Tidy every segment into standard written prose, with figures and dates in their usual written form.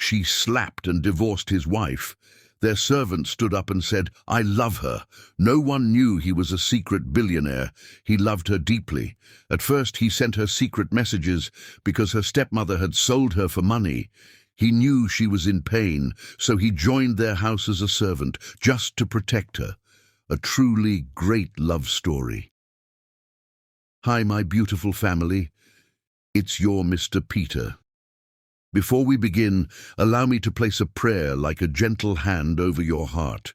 She slapped and divorced his wife. Their servant stood up and said, "I love her." No one knew he was a secret billionaire. He loved her deeply. At first he sent her secret messages because her stepmother had sold her for money. He knew she was in pain, so he joined their house as a servant, just to protect her. A truly great love story. Hi, my beautiful family. It's your Mr. Peter. Before we begin, allow me to place a prayer like a gentle hand over your heart.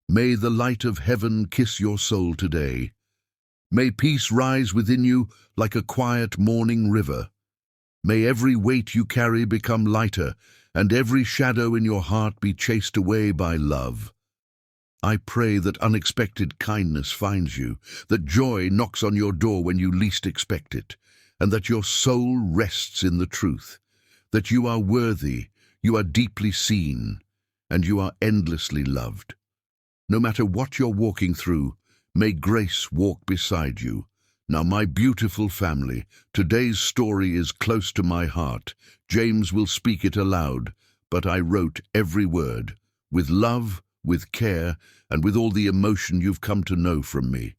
May the light of heaven kiss your soul today. May peace rise within you like a quiet morning river. May every weight you carry become lighter, and every shadow in your heart be chased away by love. I pray that unexpected kindness finds you, that joy knocks on your door when you least expect it, and that your soul rests in the truth, that you are worthy, you are deeply seen, and you are endlessly loved. No matter what you're walking through, may grace walk beside you. Now, my beautiful family, today's story is close to my heart. James will speak it aloud, but I wrote every word, with love, with care, and with all the emotion you've come to know from me.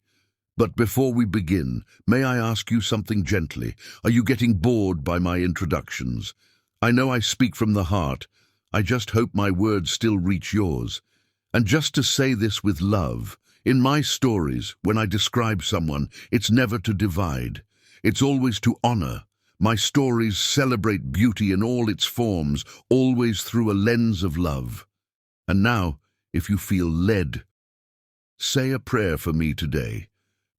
But before we begin, may I ask you something gently? Are you getting bored by my introductions? I know I speak from the heart. I just hope my words still reach yours. And just to say this with love, in my stories, when I describe someone, it's never to divide. It's always to honor. My stories celebrate beauty in all its forms, always through a lens of love. And now, if you feel led, say a prayer for me today.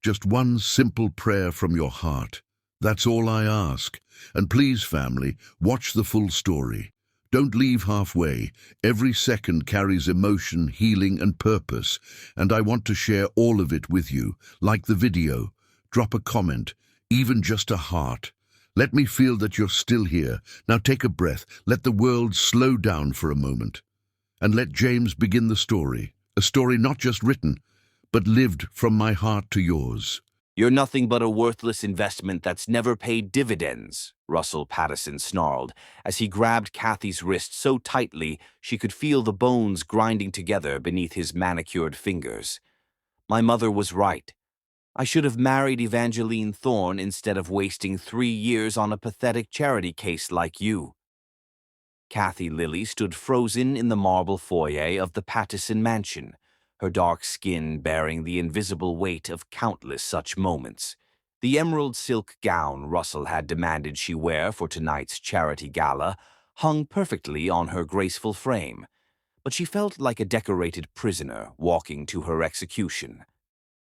Just one simple prayer from your heart. That's all I ask. And please, family, watch the full story. Don't leave halfway. Every second carries emotion, healing, and purpose, and I want to share all of it with you. Like the video, drop a comment, even just a heart. Let me feel that you're still here. Now take a breath. Let the world slow down for a moment. And let James begin the story. A story not just written, but lived from my heart to yours. "You're nothing but a worthless investment that's never paid dividends," Russell Patterson snarled, as he grabbed Kathy's wrist so tightly she could feel the bones grinding together beneath his manicured fingers. "My mother was right. I should have married Evangeline Thorne instead of wasting 3 years on a pathetic charity case like you." Kathy Lilly stood frozen in the marble foyer of the Patterson mansion, her dark skin bearing the invisible weight of countless such moments. The emerald silk gown Russell had demanded she wear for tonight's charity gala hung perfectly on her graceful frame, but she felt like a decorated prisoner walking to her execution.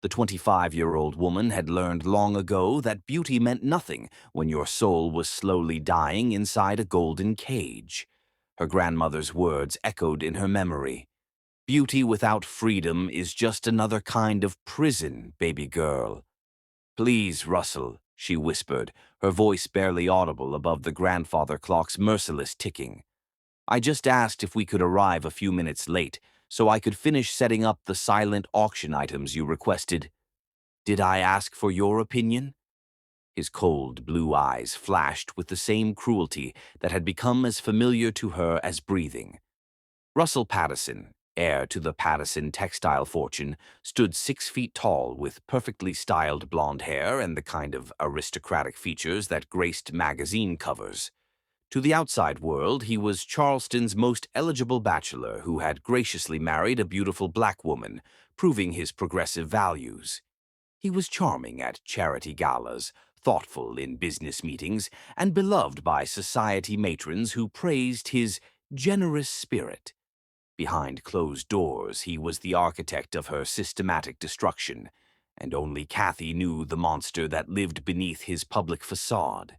The 25-year-old woman had learned long ago that beauty meant nothing when your soul was slowly dying inside a golden cage. Her grandmother's words echoed in her memory. "Beauty without freedom is just another kind of prison, baby girl." "Please, Russell," she whispered, her voice barely audible above the grandfather clock's merciless ticking. "I just asked if we could arrive a few minutes late, so I could finish setting up the silent auction items you requested." "Did I ask for your opinion?" His cold blue eyes flashed with the same cruelty that had become as familiar to her as breathing. Russell Patterson, heir to the Patterson textile fortune, stood 6 feet tall with perfectly styled blonde hair and the kind of aristocratic features that graced magazine covers. To the outside world, he was Charleston's most eligible bachelor who had graciously married a beautiful black woman, proving his progressive values. He was charming at charity galas, thoughtful in business meetings, and beloved by society matrons who praised his generous spirit. Behind closed doors, he was the architect of her systematic destruction, and only Kathy knew the monster that lived beneath his public facade.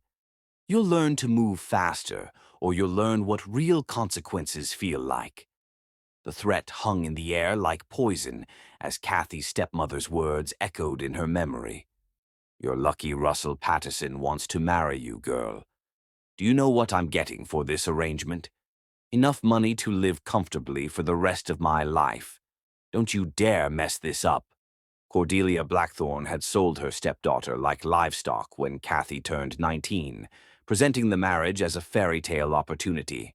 You'll learn to move faster, or you'll learn what real consequences feel like. The threat hung in the air like poison as Kathy's stepmother's words echoed in her memory. "Your lucky Russell Patterson wants to marry you, girl. Do you know what I'm getting for this arrangement? Enough money to live comfortably for the rest of my life. Don't you dare mess this up." Cordelia Blackthorne had sold her stepdaughter like livestock when Kathy turned 19, presenting the marriage as a fairy tale opportunity.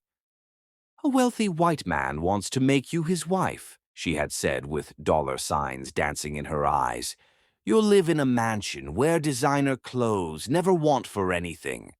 "A wealthy white man wants to make you his wife," she had said with dollar signs dancing in her eyes. "You'll live in a mansion, wear designer clothes, never want for anything."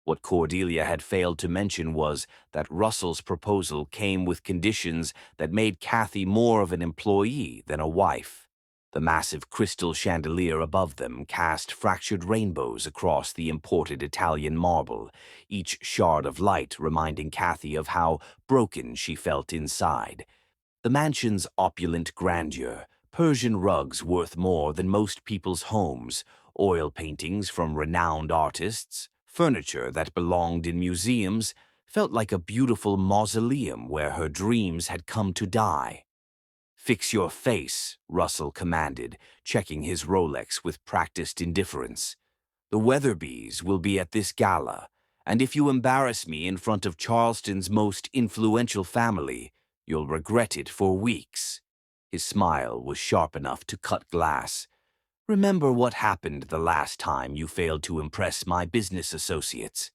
What Cordelia had failed to mention was that Russell's proposal came with conditions that made Kathy more of an employee than a wife. The massive crystal chandelier above them cast fractured rainbows across the imported Italian marble, each shard of light reminding Kathy of how broken she felt inside. The mansion's opulent grandeur, Persian rugs worth more than most people's homes, oil paintings from renowned artists, furniture that belonged in museums, felt like a beautiful mausoleum where her dreams had come to die. "Fix your face," Russell commanded, checking his Rolex with practiced indifference. "The Weatherbys will be at this gala, and if you embarrass me in front of Charleston's most influential family, you'll regret it for weeks." His smile was sharp enough to cut glass. "Remember what happened the last time you failed to impress my business associates."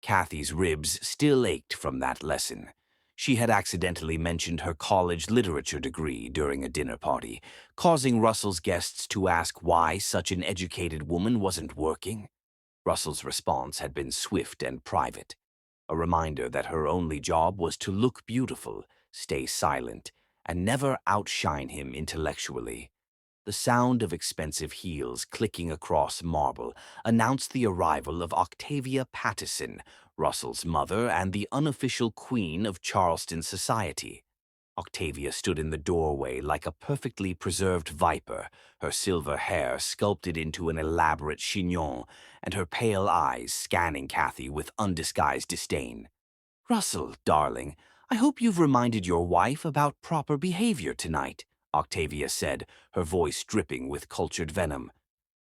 Kathy's ribs still ached from that lesson. She had accidentally mentioned her college literature degree during a dinner party, causing Russell's guests to ask why such an educated woman wasn't working. Russell's response had been swift and private, a reminder that her only job was to look beautiful, stay silent, and never outshine him intellectually. The sound of expensive heels clicking across marble announced the arrival of Octavia Pattison, Russell's mother and the unofficial queen of Charleston society. Octavia stood in the doorway like a perfectly preserved viper, her silver hair sculpted into an elaborate chignon, and her pale eyes scanning Kathy with undisguised disdain. "Russell, darling, I hope you've reminded your wife about proper behavior tonight," Octavia said, her voice dripping with cultured venom.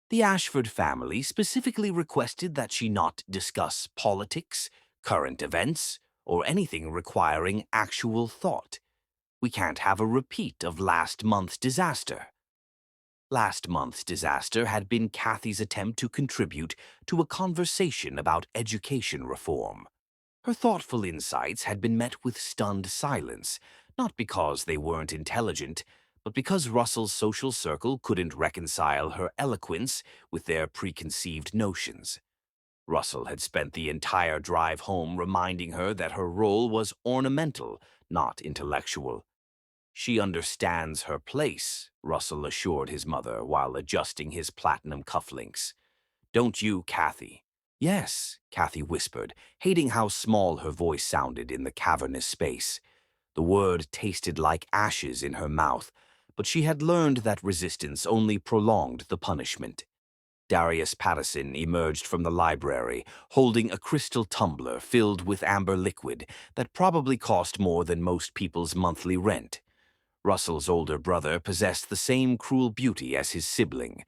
"The Ashford family specifically requested that she not discuss politics, current events, or anything requiring actual thought. We can't have a repeat of last month's disaster." Last month's disaster had been Kathy's attempt to contribute to a conversation about education reform. Her thoughtful insights had been met with stunned silence, not because they weren't intelligent, but because Russell's social circle couldn't reconcile her eloquence with their preconceived notions. Russell had spent the entire drive home reminding her that her role was ornamental, not intellectual. "She understands her place," Russell assured his mother while adjusting his platinum cufflinks. "Don't you, Kathy?" "Yes," Kathy whispered, hating how small her voice sounded in the cavernous space. The word tasted like ashes in her mouth, but she had learned that resistance only prolonged the punishment. Darius Pattison emerged from the library, holding a crystal tumbler filled with amber liquid that probably cost more than most people's monthly rent. Russell's older brother possessed the same cruel beauty as his sibling,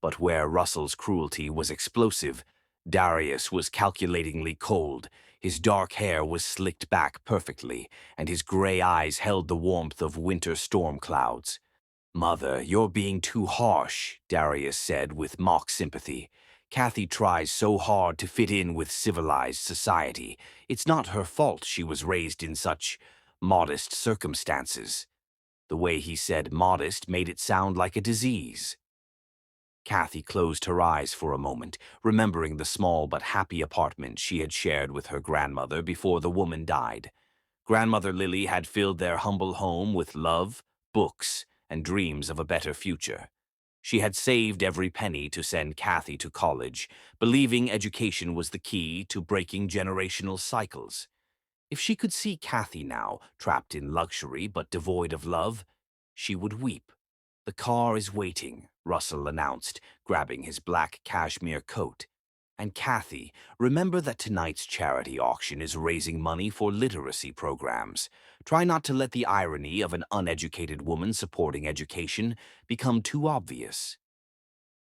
but where Russell's cruelty was explosive, Darius was calculatingly cold. His dark hair was slicked back perfectly, and his gray eyes held the warmth of winter storm clouds. "Mother, you're being too harsh," Darius said with mock sympathy. "Kathy tries so hard to fit in with civilized society. It's not her fault she was raised in such modest circumstances." The way he said modest made it sound like a disease. Kathy closed her eyes for a moment, remembering the small but happy apartment she had shared with her grandmother before the woman died. Grandmother Lily had filled their humble home with love, books, and dreams of a better future. She had saved every penny to send Kathy to college, believing education was the key to breaking generational cycles. If she could see Kathy now, trapped in luxury but devoid of love, she would weep. "The car is waiting," Russell announced, grabbing his black cashmere coat. "And Kathy, remember that tonight's charity auction is raising money for literacy programs. Try not to let the irony of an uneducated woman supporting education become too obvious."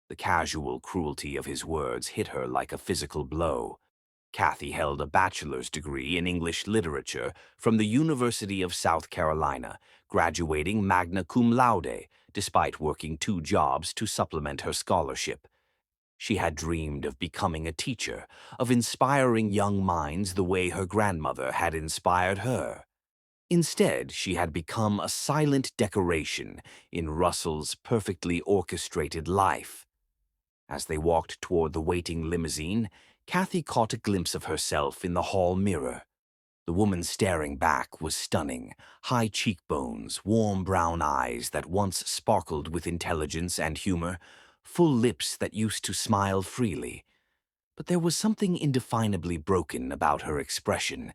The casual cruelty of his words hit her like a physical blow. Kathy held a bachelor's degree in English literature from the University of South Carolina, graduating magna cum laude, despite working 2 jobs to supplement her scholarship. She had dreamed of becoming a teacher, of inspiring young minds the way her grandmother had inspired her. Instead, she had become a silent decoration in Russell's perfectly orchestrated life. As they walked toward the waiting limousine, Kathy caught a glimpse of herself in the hall mirror. The woman staring back was stunning. High cheekbones, warm brown eyes that once sparkled with intelligence and humor, full lips that used to smile freely. But there was something indefinably broken about her expression,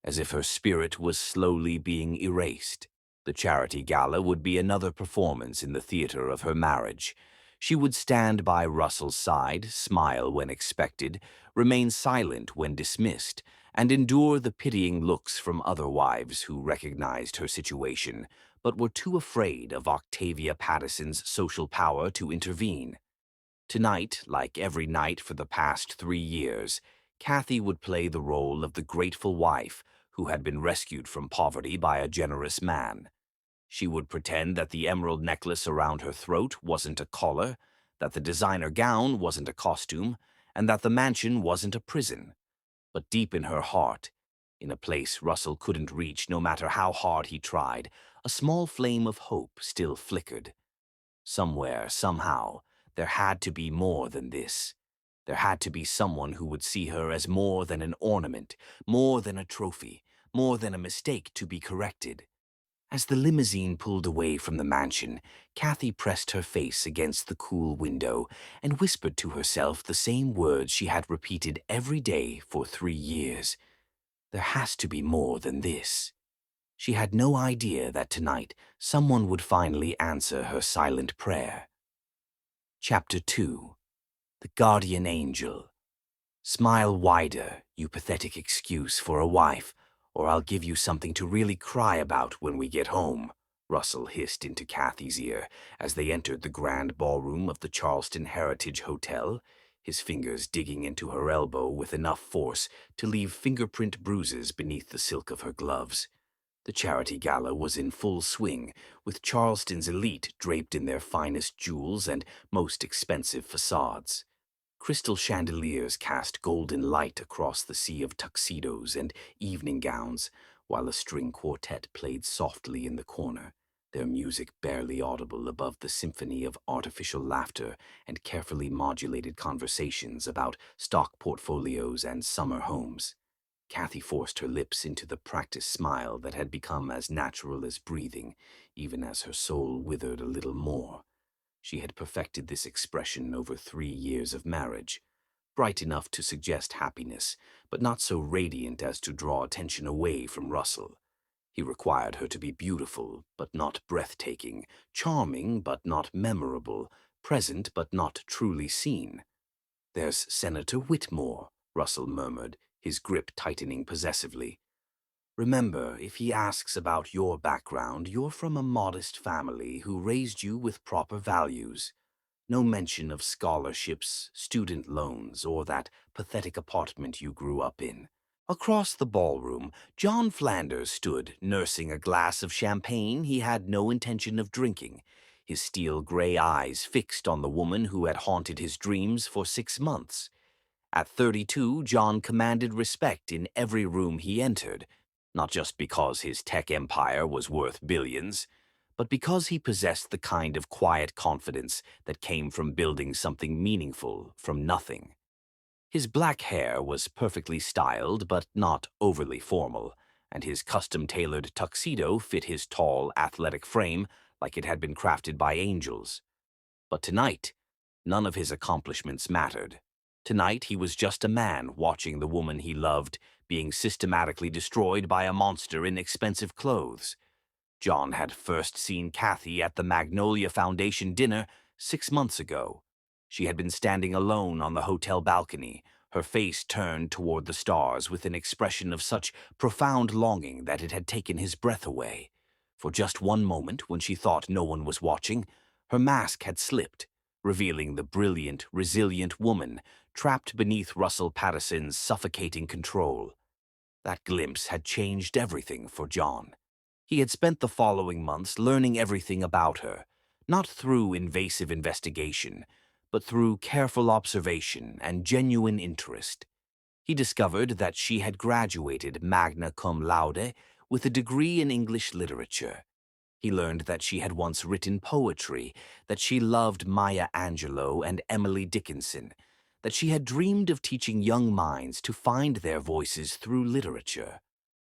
as if her spirit was slowly being erased. The charity gala would be another performance in the theater of her marriage. She would stand by Russell's side, smile when expected, remain silent when dismissed, and endure the pitying looks from other wives who recognized her situation, but were too afraid of Octavia Patterson's social power to intervene. Tonight, like every night for the past 3 years, Kathy would play the role of the grateful wife who had been rescued from poverty by a generous man. She would pretend that the emerald necklace around her throat wasn't a collar, that the designer gown wasn't a costume, and that the mansion wasn't a prison. But deep in her heart, in a place Russell couldn't reach no matter how hard he tried, a small flame of hope still flickered. Somewhere, somehow, there had to be more than this. There had to be someone who would see her as more than an ornament, more than a trophy, more than a mistake to be corrected. As the limousine pulled away from the mansion, Kathy pressed her face against the cool window and whispered to herself the same words she had repeated every day for 3 years. There has to be more than this. She had no idea that tonight someone would finally answer her silent prayer. Chapter 2. The Guardian Angel. Smile wider, you pathetic excuse for a wife, or I'll give you something to really cry about when we get home, Russell hissed into Kathy's ear as they entered the grand ballroom of the Charleston Heritage Hotel, his fingers digging into her elbow with enough force to leave fingerprint bruises beneath the silk of her gloves. The charity gala was in full swing, with Charleston's elite draped in their finest jewels and most expensive facades. Crystal chandeliers cast golden light across the sea of tuxedos and evening gowns, while a string quartet played softly in the corner, their music barely audible above the symphony of artificial laughter and carefully modulated conversations about stock portfolios and summer homes. Kathy forced her lips into the practiced smile that had become as natural as breathing, even as her soul withered a little more. She had perfected this expression over 3 years of marriage, bright enough to suggest happiness, but not so radiant as to draw attention away from Russell. He required her to be beautiful, but not breathtaking, charming, but not memorable, present, but not truly seen. "There's Senator Whitmore," Russell murmured, his grip tightening possessively. "Remember, if he asks about your background, you're from a modest family who raised you with proper values. No mention of scholarships, student loans, or that pathetic apartment you grew up in." Across the ballroom, John Flanders stood, nursing a glass of champagne he had no intention of drinking, his steel gray eyes fixed on the woman who had haunted his dreams for 6 months. At 32, John commanded respect in every room he entered, not just because his tech empire was worth billions, but because he possessed the kind of quiet confidence that came from building something meaningful from nothing. His black hair was perfectly styled but not overly formal, and his custom-tailored tuxedo fit his tall, athletic frame like it had been crafted by angels. But tonight, none of his accomplishments mattered. Tonight, he was just a man watching the woman he loved being systematically destroyed by a monster in expensive clothes. John had first seen Kathy at the Magnolia Foundation dinner 6 months ago. She had been standing alone on the hotel balcony, her face turned toward the stars with an expression of such profound longing that it had taken his breath away. For just one moment, when she thought no one was watching, her mask had slipped, revealing the brilliant, resilient woman trapped beneath Russell Patterson's suffocating control. That glimpse had changed everything for John. He had spent the following months learning everything about her, not through invasive investigation, but through careful observation and genuine interest. He discovered that she had graduated magna cum laude with a degree in English literature. He learned that she had once written poetry, that she loved Maya Angelou and Emily Dickinson, that she had dreamed of teaching young minds to find their voices through literature.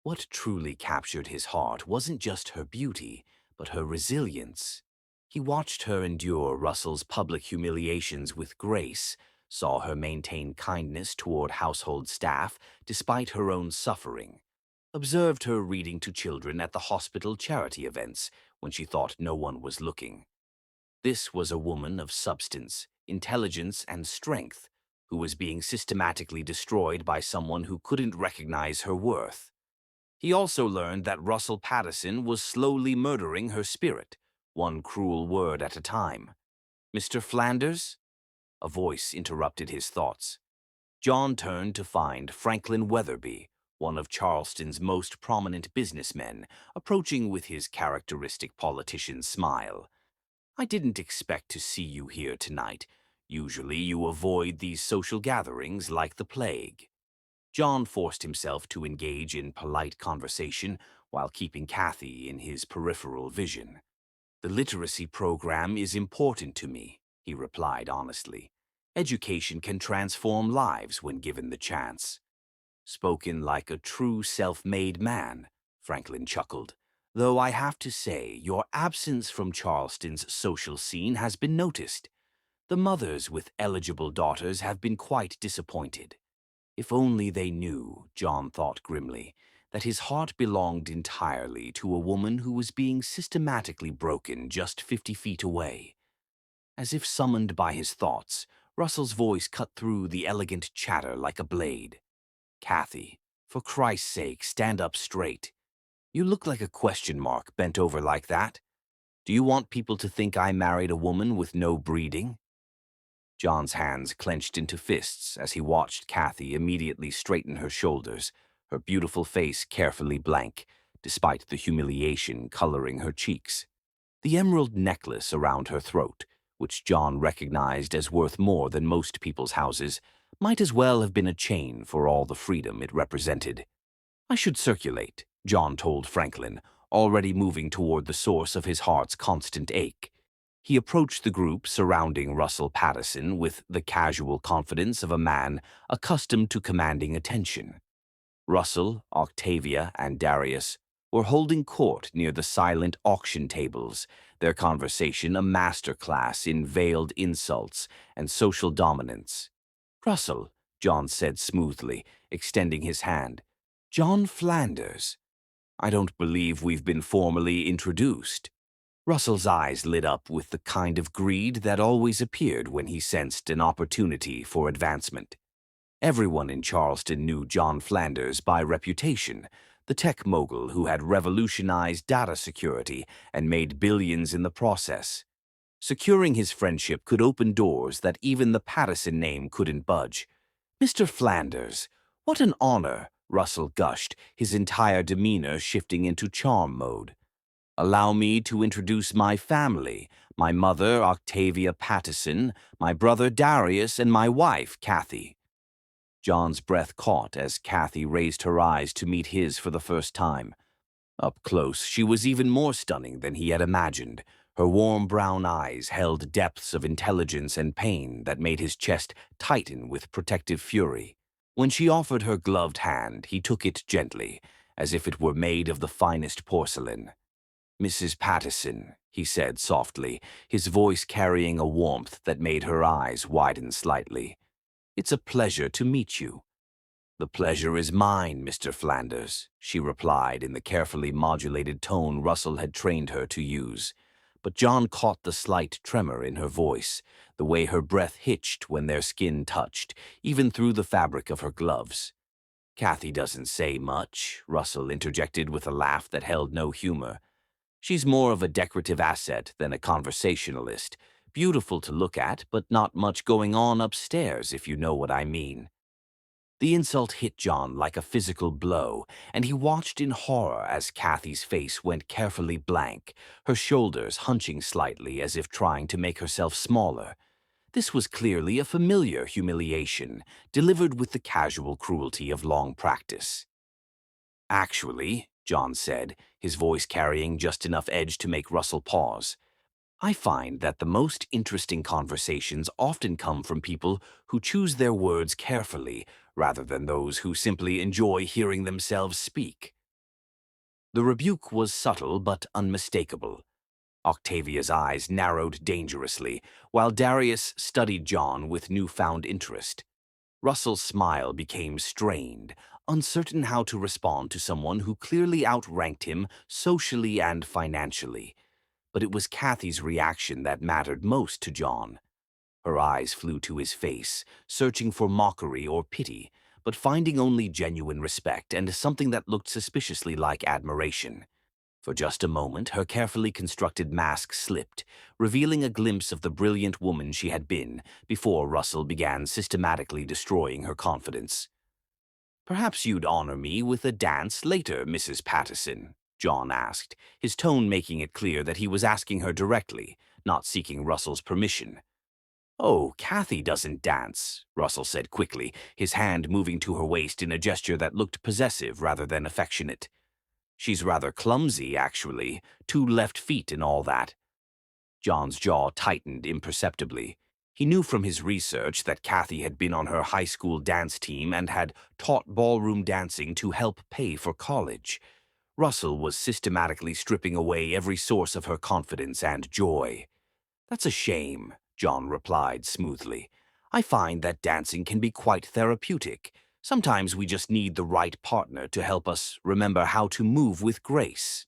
What truly captured his heart wasn't just her beauty, but her resilience. He watched her endure Russell's public humiliations with grace, saw her maintain kindness toward household staff despite her own suffering, observed her reading to children at the hospital charity events when she thought no one was looking. This was a woman of substance, intelligence, and strength who was being systematically destroyed by someone who couldn't recognize her worth. He also learned that Russell Patterson was slowly murdering her spirit, one cruel word at a time. "Mr. Flanders?" A voice interrupted his thoughts. John turned to find Franklin Weatherby, one of Charleston's most prominent businessmen, approaching with his characteristic politician's smile. "I didn't expect to see you here tonight. Usually you avoid these social gatherings like the plague." John forced himself to engage in polite conversation while keeping Kathy in his peripheral vision. "The literacy program is important to me," he replied honestly. "Education can transform lives when given the chance." "Spoken like a true self-made man," Franklin chuckled. "Though I have to say, your absence from Charleston's social scene has been noticed. The mothers with eligible daughters have been quite disappointed." If only they knew, John thought grimly, that his heart belonged entirely to a woman who was being systematically broken just 50 feet away. As if summoned by his thoughts, Russell's voice cut through the elegant chatter like a blade. "Kathy, for Christ's sake, stand up straight. You look like a question mark bent over like that. Do you want people to think I married a woman with no breeding?" John's hands clenched into fists as he watched Kathy immediately straighten her shoulders, her beautiful face carefully blank, despite the humiliation coloring her cheeks. The emerald necklace around her throat, which John recognized as worth more than most people's houses, might as well have been a chain for all the freedom it represented. "I should circulate," John told Franklin, already moving toward the source of his heart's constant ache. He approached the group surrounding Russell Patterson with the casual confidence of a man accustomed to commanding attention. Russell, Octavia, and Darius were holding court near the silent auction tables, their conversation a masterclass in veiled insults and social dominance. "Russell," John said smoothly, extending his hand. "John Flanders. I don't believe we've been formally introduced." Russell's eyes lit up with the kind of greed that always appeared when he sensed an opportunity for advancement. Everyone in Charleston knew John Flanders by reputation, the tech mogul who had revolutionized data security and made billions in the process. Securing his friendship could open doors that even the Patterson name couldn't budge. "Mr. Flanders, what an honor," Russell gushed, his entire demeanor shifting into charm mode. "Allow me to introduce my family, my mother, Octavia Patterson, my brother Darius, and my wife, Kathy." John's breath caught as Kathy raised her eyes to meet his for the first time. Up close, she was even more stunning than he had imagined. Her warm brown eyes held depths of intelligence and pain that made his chest tighten with protective fury. When she offered her gloved hand, he took it gently, as if it were made of the finest porcelain. "Mrs. Patterson," he said softly, his voice carrying a warmth that made her eyes widen slightly. "It's a pleasure to meet you." "The pleasure is mine, Mr. Flanders," she replied in the carefully modulated tone Russell had trained her to use. But John caught the slight tremor in her voice, the way her breath hitched when their skin touched, even through the fabric of her gloves. "Kathy doesn't say much," Russell interjected with a laugh that held no humor. "She's more of a decorative asset than a conversationalist. Beautiful to look at, but not much going on upstairs, if you know what I mean." The insult hit John like a physical blow, and he watched in horror as Kathy's face went carefully blank, her shoulders hunching slightly as if trying to make herself smaller. This was clearly a familiar humiliation, delivered with the casual cruelty of long practice. Actually, John said, his voice carrying just enough edge to make Russell pause, I find that the most interesting conversations often come from people who choose their words carefully rather than those who simply enjoy hearing themselves speak. The rebuke was subtle but unmistakable. Octavia's eyes narrowed dangerously, while Darius studied John with newfound interest. Russell's smile became strained, uncertain how to respond to someone who clearly outranked him socially and financially. But it was Kathy's reaction that mattered most to John. Her eyes flew to his face, searching for mockery or pity, but finding only genuine respect and something that looked suspiciously like admiration. For just a moment, her carefully constructed mask slipped, revealing a glimpse of the brilliant woman she had been before Russell began systematically destroying her confidence. "Perhaps you'd honor me with a dance later, Mrs. Patterson," John asked, his tone making it clear that he was asking her directly, not seeking Russell's permission. "Oh, Kathy doesn't dance," Russell said quickly, his hand moving to her waist in a gesture that looked possessive rather than affectionate. "She's rather clumsy, actually, 2 left feet and all that." John's jaw tightened imperceptibly. He knew from his research that Kathy had been on her high school dance team and had taught ballroom dancing to help pay for college. Russell was systematically stripping away every source of her confidence and joy. "That's a shame," John replied smoothly. "I find that dancing can be quite therapeutic. Sometimes we just need the right partner to help us remember how to move with grace."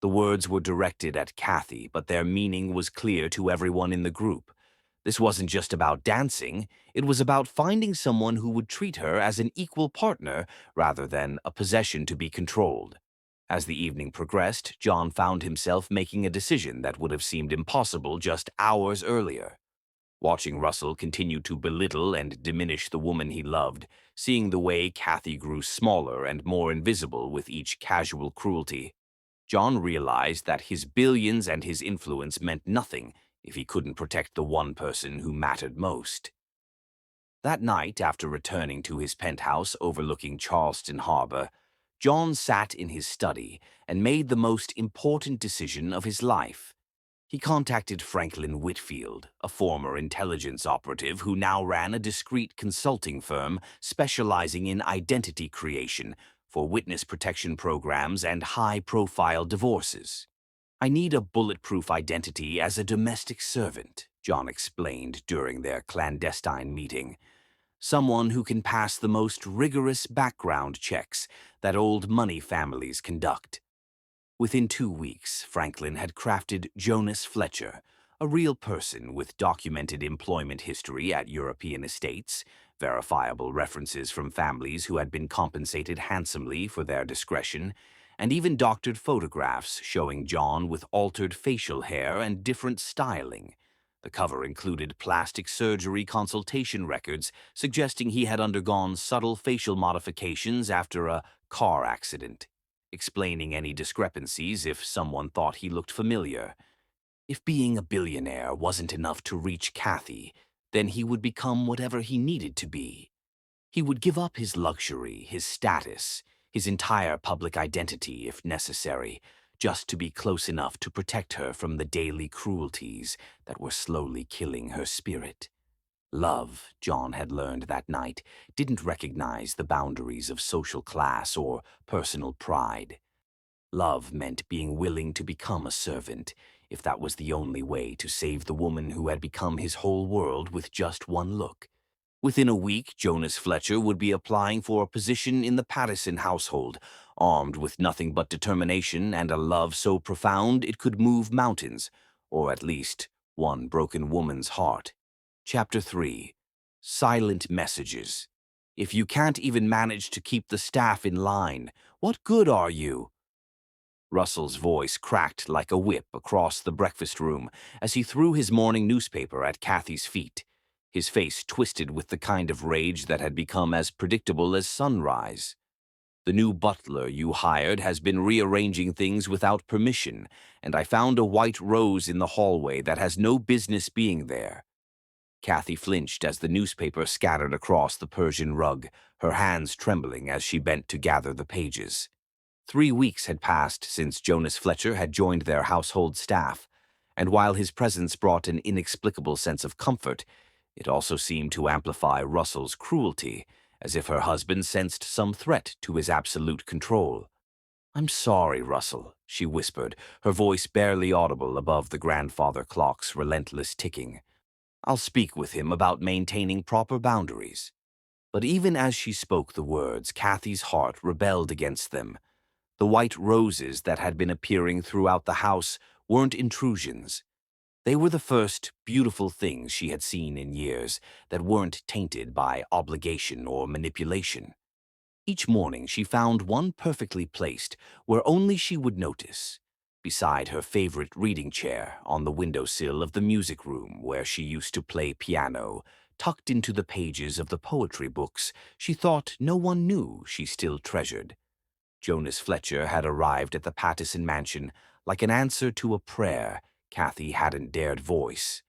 The words were directed at Kathy, but their meaning was clear to everyone in the group. This wasn't just about dancing, it was about finding someone who would treat her as an equal partner rather than a possession to be controlled. As the evening progressed, John found himself making a decision that would have seemed impossible just hours earlier. Watching Russell continue to belittle and diminish the woman he loved, seeing the way Kathy grew smaller and more invisible with each casual cruelty, John realized that his billions and his influence meant nothing if he couldn't protect the one person who mattered most. That night, after returning to his penthouse overlooking Charleston Harbor, John sat in his study and made the most important decision of his life. He contacted Franklin Whitfield, a former intelligence operative who now ran a discreet consulting firm specializing in identity creation for witness protection programs and high-profile divorces. "I need a bulletproof identity as a domestic servant," John explained during their clandestine meeting. "Someone who can pass the most rigorous background checks that old money families conduct." Within 2 weeks, Franklin had crafted Jonas Fletcher, a real person with documented employment history at European estates, verifiable references from families who had been compensated handsomely for their discretion, and even doctored photographs showing John with altered facial hair and different styling. The cover included plastic surgery consultation records suggesting he had undergone subtle facial modifications after a car accident, explaining any discrepancies if someone thought he looked familiar. If being a billionaire wasn't enough to reach Kathy, then he would become whatever he needed to be. He would give up his luxury, his status, his entire public identity if necessary, just to be close enough to protect her from the daily cruelties that were slowly killing her spirit. Love, John had learned that night, didn't recognize the boundaries of social class or personal pride. Love meant being willing to become a servant, if that was the only way to save the woman who had become his whole world with just one look. Within a week, Jonas Fletcher would be applying for a position in the Patterson household, armed with nothing but determination and a love so profound it could move mountains, or at least one broken woman's heart. Chapter 3. Silent Messages. If you can't even manage to keep the staff in line, what good are you? Russell's voice cracked like a whip across the breakfast room as he threw his morning newspaper at Kathy's feet, his face twisted with the kind of rage that had become as predictable as sunrise. "The new butler you hired has been rearranging things without permission, and I found a white rose in the hallway that has no business being there." Kathy flinched as the newspaper scattered across the Persian rug, her hands trembling as she bent to gather the pages. 3 weeks had passed since Jonas Fletcher had joined their household staff, and while his presence brought an inexplicable sense of comfort, it also seemed to amplify Russell's cruelty, as if her husband sensed some threat to his absolute control. "I'm sorry, Russell," she whispered, her voice barely audible above the grandfather clock's relentless ticking. "I'll speak with him about maintaining proper boundaries." But even as she spoke the words, Kathy's heart rebelled against them. The white roses that had been appearing throughout the house weren't intrusions. They were the first beautiful things she had seen in years that weren't tainted by obligation or manipulation. Each morning she found one perfectly placed where only she would notice, beside her favorite reading chair on the windowsill of the music room where she used to play piano, tucked into the pages of the poetry books she thought no one knew she still treasured. Jonas Fletcher had arrived at the Pattison mansion like an answer to a prayer Kathy hadn't dared voice.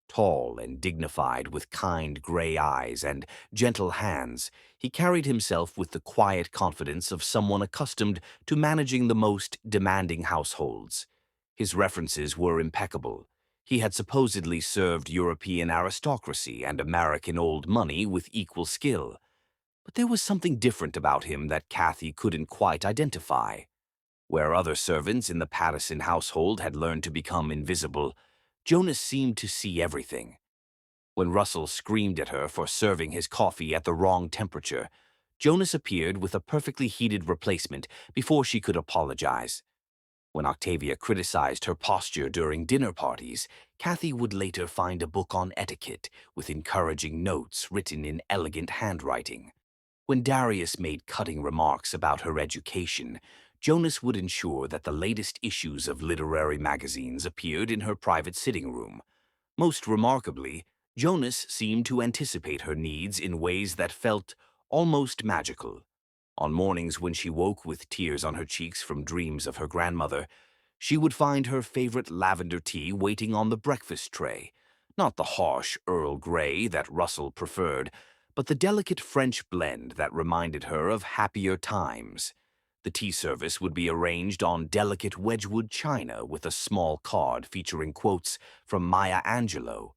Tall and dignified, with kind gray eyes and gentle hands, he carried himself with the quiet confidence of someone accustomed to managing the most demanding households. His references were impeccable. He had supposedly served European aristocracy and American old money with equal skill. But there was something different about him that Kathy couldn't quite identify. Where other servants in the Pattison household had learned to become invisible, Jonas seemed to see everything. When Russell screamed at her for serving his coffee at the wrong temperature, Jonas appeared with a perfectly heated replacement before she could apologize. When Octavia criticized her posture during dinner parties, Kathy would later find a book on etiquette with encouraging notes written in elegant handwriting. When Darius made cutting remarks about her education, Jonas would ensure that the latest issues of literary magazines appeared in her private sitting room. Most remarkably, Jonas seemed to anticipate her needs in ways that felt almost magical. On mornings when she woke with tears on her cheeks from dreams of her grandmother, she would find her favorite lavender tea waiting on the breakfast tray, not the harsh Earl Grey that Russell preferred, but the delicate French blend that reminded her of happier times. The tea service would be arranged on delicate Wedgwood china with a small card featuring quotes from Maya Angelou.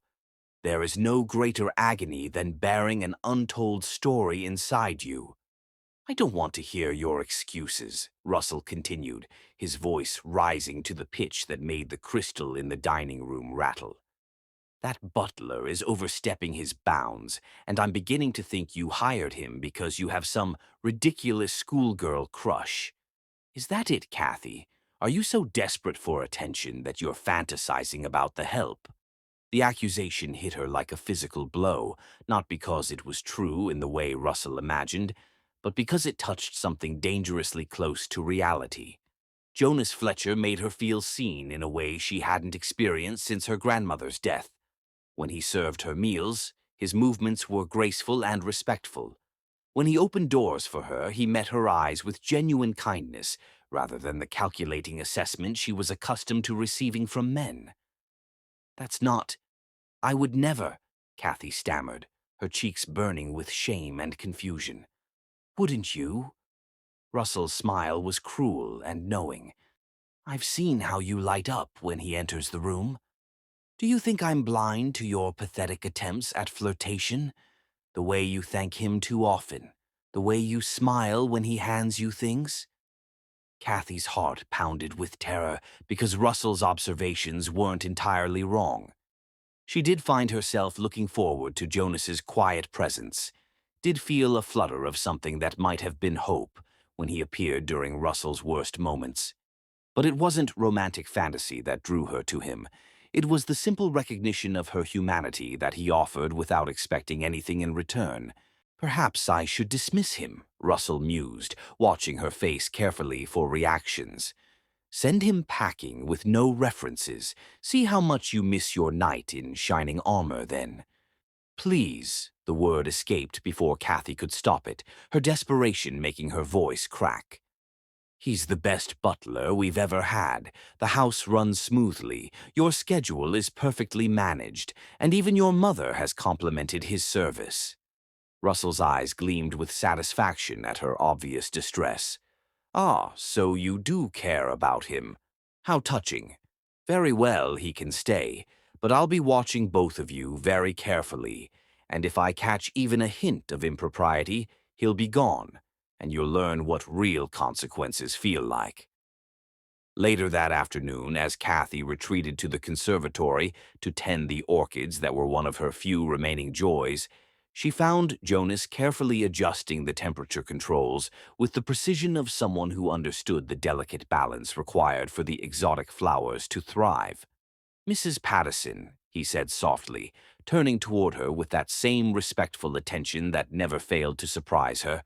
"There is no greater agony than bearing an untold story inside you." "I don't want to hear your excuses," Russell continued, his voice rising to the pitch that made the crystal in the dining room rattle. "That butler is overstepping his bounds, and I'm beginning to think you hired him because you have some ridiculous schoolgirl crush. Is that it, Kathy? Are you so desperate for attention that you're fantasizing about the help?" The accusation hit her like a physical blow, not because it was true in the way Russell imagined, but because it touched something dangerously close to reality. Jonas Fletcher made her feel seen in a way she hadn't experienced since her grandmother's death. When he served her meals, his movements were graceful and respectful. When he opened doors for her, he met her eyes with genuine kindness, rather than the calculating assessment she was accustomed to receiving from men. "That's not... I would never," Kathy stammered, her cheeks burning with shame and confusion. "Wouldn't you?" Russell's smile was cruel and knowing. "I've seen how you light up when he enters the room. Do you think I'm blind to your pathetic attempts at flirtation? The way you thank him too often, the way you smile when he hands you things?" Kathy's heart pounded with terror because Russell's observations weren't entirely wrong. She did find herself looking forward to Jonas's quiet presence, did feel a flutter of something that might have been hope when he appeared during Russell's worst moments. But it wasn't romantic fantasy that drew her to him. It was the simple recognition of her humanity that he offered without expecting anything in return. "Perhaps I should dismiss him," Russell mused, watching her face carefully for reactions. "Send him packing with no references. See how much you miss your knight in shining armor then." "Please," the word escaped before Kathy could stop it, her desperation making her voice crack. He's the best butler we've ever had. The house runs smoothly, your schedule is perfectly managed, and even your mother has complimented his service. Russell's eyes gleamed with satisfaction at her obvious distress. Ah, so you do care about him. How touching. Very well, he can stay, but I'll be watching both of you very carefully, and if I catch even a hint of impropriety, he'll be gone, and you'll learn what real consequences feel like. Later that afternoon, as Kathy retreated to the conservatory to tend the orchids that were one of her few remaining joys, she found Jonas carefully adjusting the temperature controls with the precision of someone who understood the delicate balance required for the exotic flowers to thrive. "Mrs. Pattison," he said softly, turning toward her with that same respectful attention that never failed to surprise her,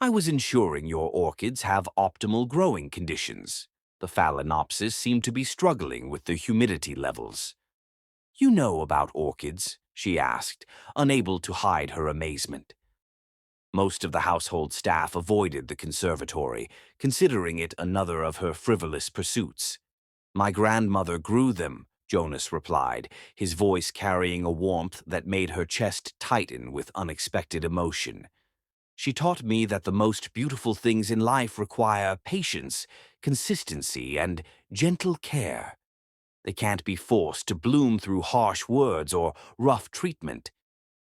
"I was ensuring your orchids have optimal growing conditions. The Phalaenopsis seem to be struggling with the humidity levels." "You know about orchids?" she asked, unable to hide her amazement. Most of the household staff avoided the conservatory, considering it another of her frivolous pursuits. "My grandmother grew them," Jonas replied, his voice carrying a warmth that made her chest tighten with unexpected emotion. "She taught me that the most beautiful things in life require patience, consistency, and gentle care. They can't be forced to bloom through harsh words or rough treatment."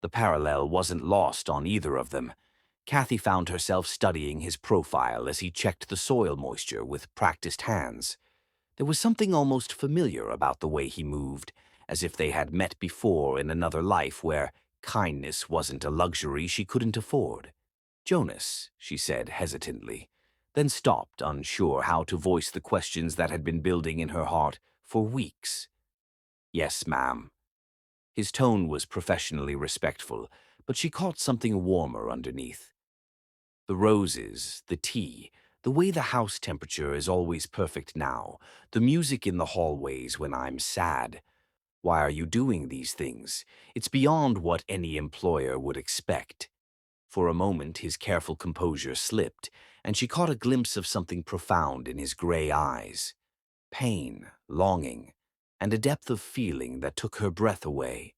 The parallel wasn't lost on either of them. Kathy found herself studying his profile as he checked the soil moisture with practiced hands. There was something almost familiar about the way he moved, as if they had met before in another life where kindness wasn't a luxury she couldn't afford. "Jonas," she said hesitantly, then stopped, unsure how to voice the questions that had been building in her heart for weeks. "Yes, ma'am." His tone was professionally respectful, but she caught something warmer underneath. "The roses, the tea, the way the house temperature is always perfect now, the music in the hallways when I'm sad. Why are you doing these things? It's beyond what any employer would expect." For a moment, his careful composure slipped, and she caught a glimpse of something profound in his gray eyes. Pain, longing, and a depth of feeling that took her breath away.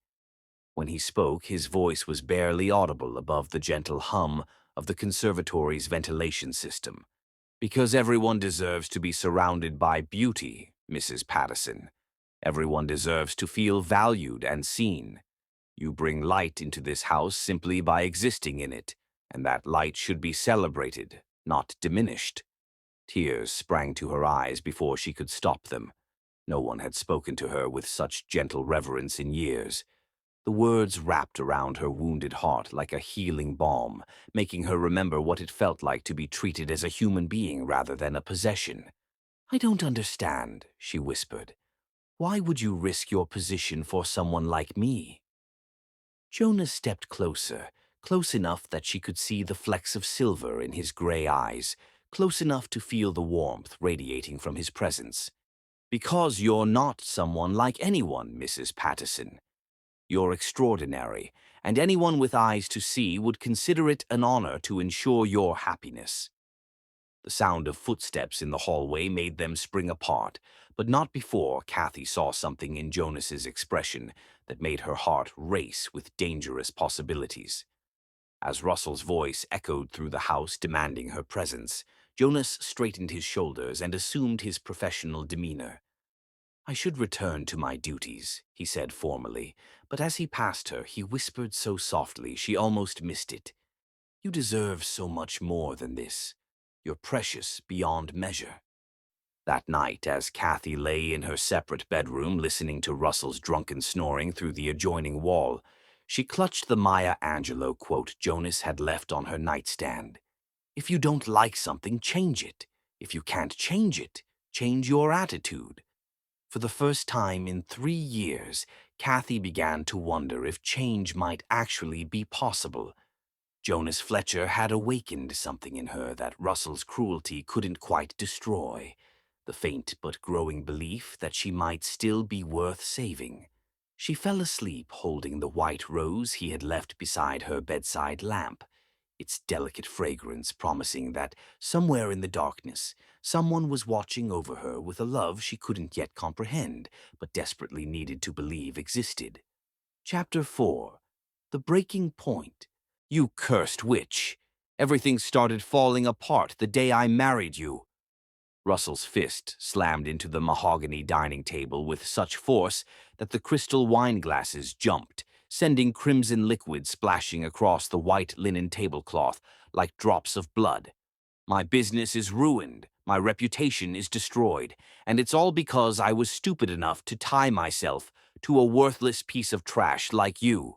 When he spoke, his voice was barely audible above the gentle hum of the conservatory's ventilation system. "Because everyone deserves to be surrounded by beauty, Mrs. Pattison. Everyone deserves to feel valued and seen. You bring light into this house simply by existing in it, and that light should be celebrated, not diminished." Tears sprang to her eyes before she could stop them. No one had spoken to her with such gentle reverence in years. The words wrapped around her wounded heart like a healing balm, making her remember what it felt like to be treated as a human being rather than a possession. "I don't understand," she whispered. "Why would you risk your position for someone like me?" Jonas stepped closer, close enough that she could see the flecks of silver in his gray eyes, close enough to feel the warmth radiating from his presence. "Because you're not someone like anyone, Mrs. Pattison. You're extraordinary, and anyone with eyes to see would consider it an honor to ensure your happiness." The sound of footsteps in the hallway made them spring apart, but not before Kathy saw something in Jonas's expression that made her heart race with dangerous possibilities. As Russell's voice echoed through the house demanding her presence, Jonas straightened his shoulders and assumed his professional demeanor. "I should return to my duties," he said formally, but as he passed her, he whispered so softly she almost missed it. "You deserve so much more than this. You're precious beyond measure." That night, as Kathy lay in her separate bedroom listening to Russell's drunken snoring through the adjoining wall, she clutched the Maya Angelou quote Jonas had left on her nightstand. "If you don't like something, change it. If you can't change it, change your attitude." For the first time in 3 years, Kathy began to wonder if change might actually be possible. Jonas Fletcher had awakened something in her that Russell's cruelty couldn't quite destroy, the faint but growing belief that she might still be worth saving. She fell asleep holding the white rose he had left beside her bedside lamp. its delicate fragrance promising that somewhere in the darkness, someone was watching over her with a love she couldn't yet comprehend, but desperately needed to believe existed. Chapter 4. The Breaking Point. You cursed witch. Everything started falling apart the day I married you. Russell's fist slammed into the mahogany dining table with such force that the crystal wine glasses jumped, sending crimson liquid splashing across the white linen tablecloth like drops of blood. My business is ruined, my reputation is destroyed, and it's all because I was stupid enough to tie myself to a worthless piece of trash like you.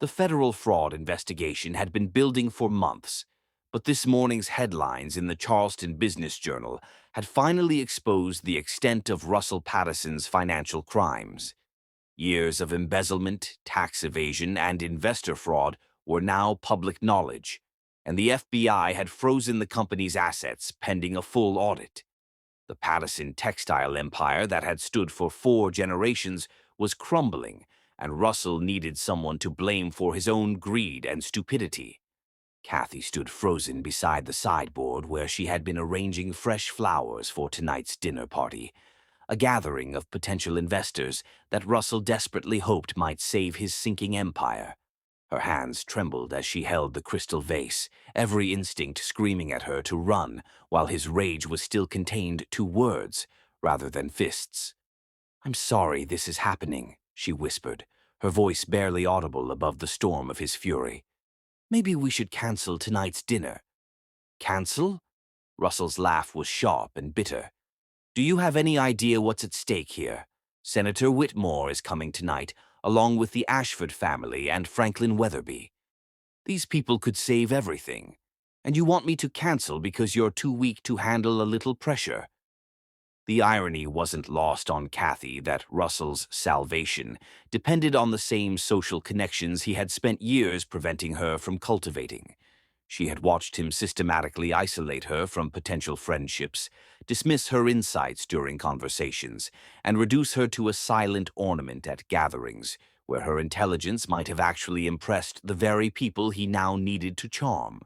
The federal fraud investigation had been building for months, but this morning's headlines in the Charleston Business Journal had finally exposed the extent of Russell Patterson's financial crimes. Years of embezzlement, tax evasion, and investor fraud were now public knowledge, and the FBI had frozen the company's assets pending a full audit. The Patterson textile empire that had stood for 4 generations was crumbling, and Russell needed someone to blame for his own greed and stupidity. Kathy stood frozen beside the sideboard where she had been arranging fresh flowers for tonight's dinner party, a gathering of potential investors that Russell desperately hoped might save his sinking empire. Her hands trembled as she held the crystal vase, every instinct screaming at her to run, while his rage was still contained to words rather than fists. "I'm sorry this is happening," she whispered, her voice barely audible above the storm of his fury. "Maybe we should cancel tonight's dinner." "Cancel?" Russell's laugh was sharp and bitter. "Do you have any idea what's at stake here? Senator Whitmore is coming tonight, along with the Ashford family and Franklin Weatherby. These people could save everything. And you want me to cancel because you're too weak to handle a little pressure?" The irony wasn't lost on Kathy that Russell's salvation depended on the same social connections he had spent years preventing her from cultivating. She had watched him systematically isolate her from potential friendships, dismiss her insights during conversations, and reduce her to a silent ornament at gatherings, where her intelligence might have actually impressed the very people he now needed to charm.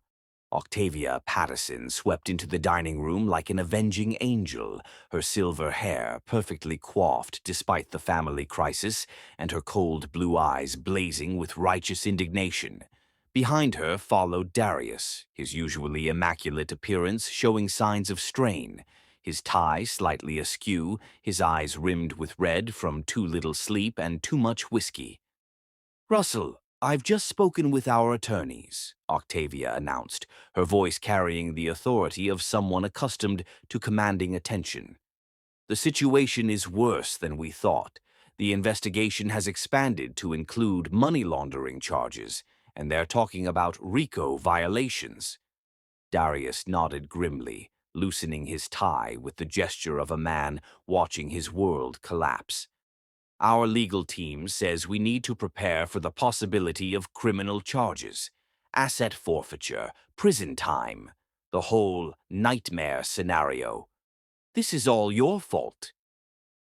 Octavia Patterson swept into the dining room like an avenging angel, her silver hair perfectly coiffed despite the family crisis, and her cold blue eyes blazing with righteous indignation. Behind her followed Darius, his usually immaculate appearance showing signs of strain, his tie slightly askew, his eyes rimmed with red from too little sleep and too much whiskey. "Russell, I've just spoken with our attorneys," Octavia announced, her voice carrying the authority of someone accustomed to commanding attention. "The situation is worse than we thought. The investigation has expanded to include money laundering charges, and they're talking about RICO violations." Darius nodded grimly, loosening his tie with the gesture of a man watching his world collapse. "Our legal team says we need to prepare for the possibility of criminal charges, asset forfeiture, prison time, the whole nightmare scenario. This is all your fault."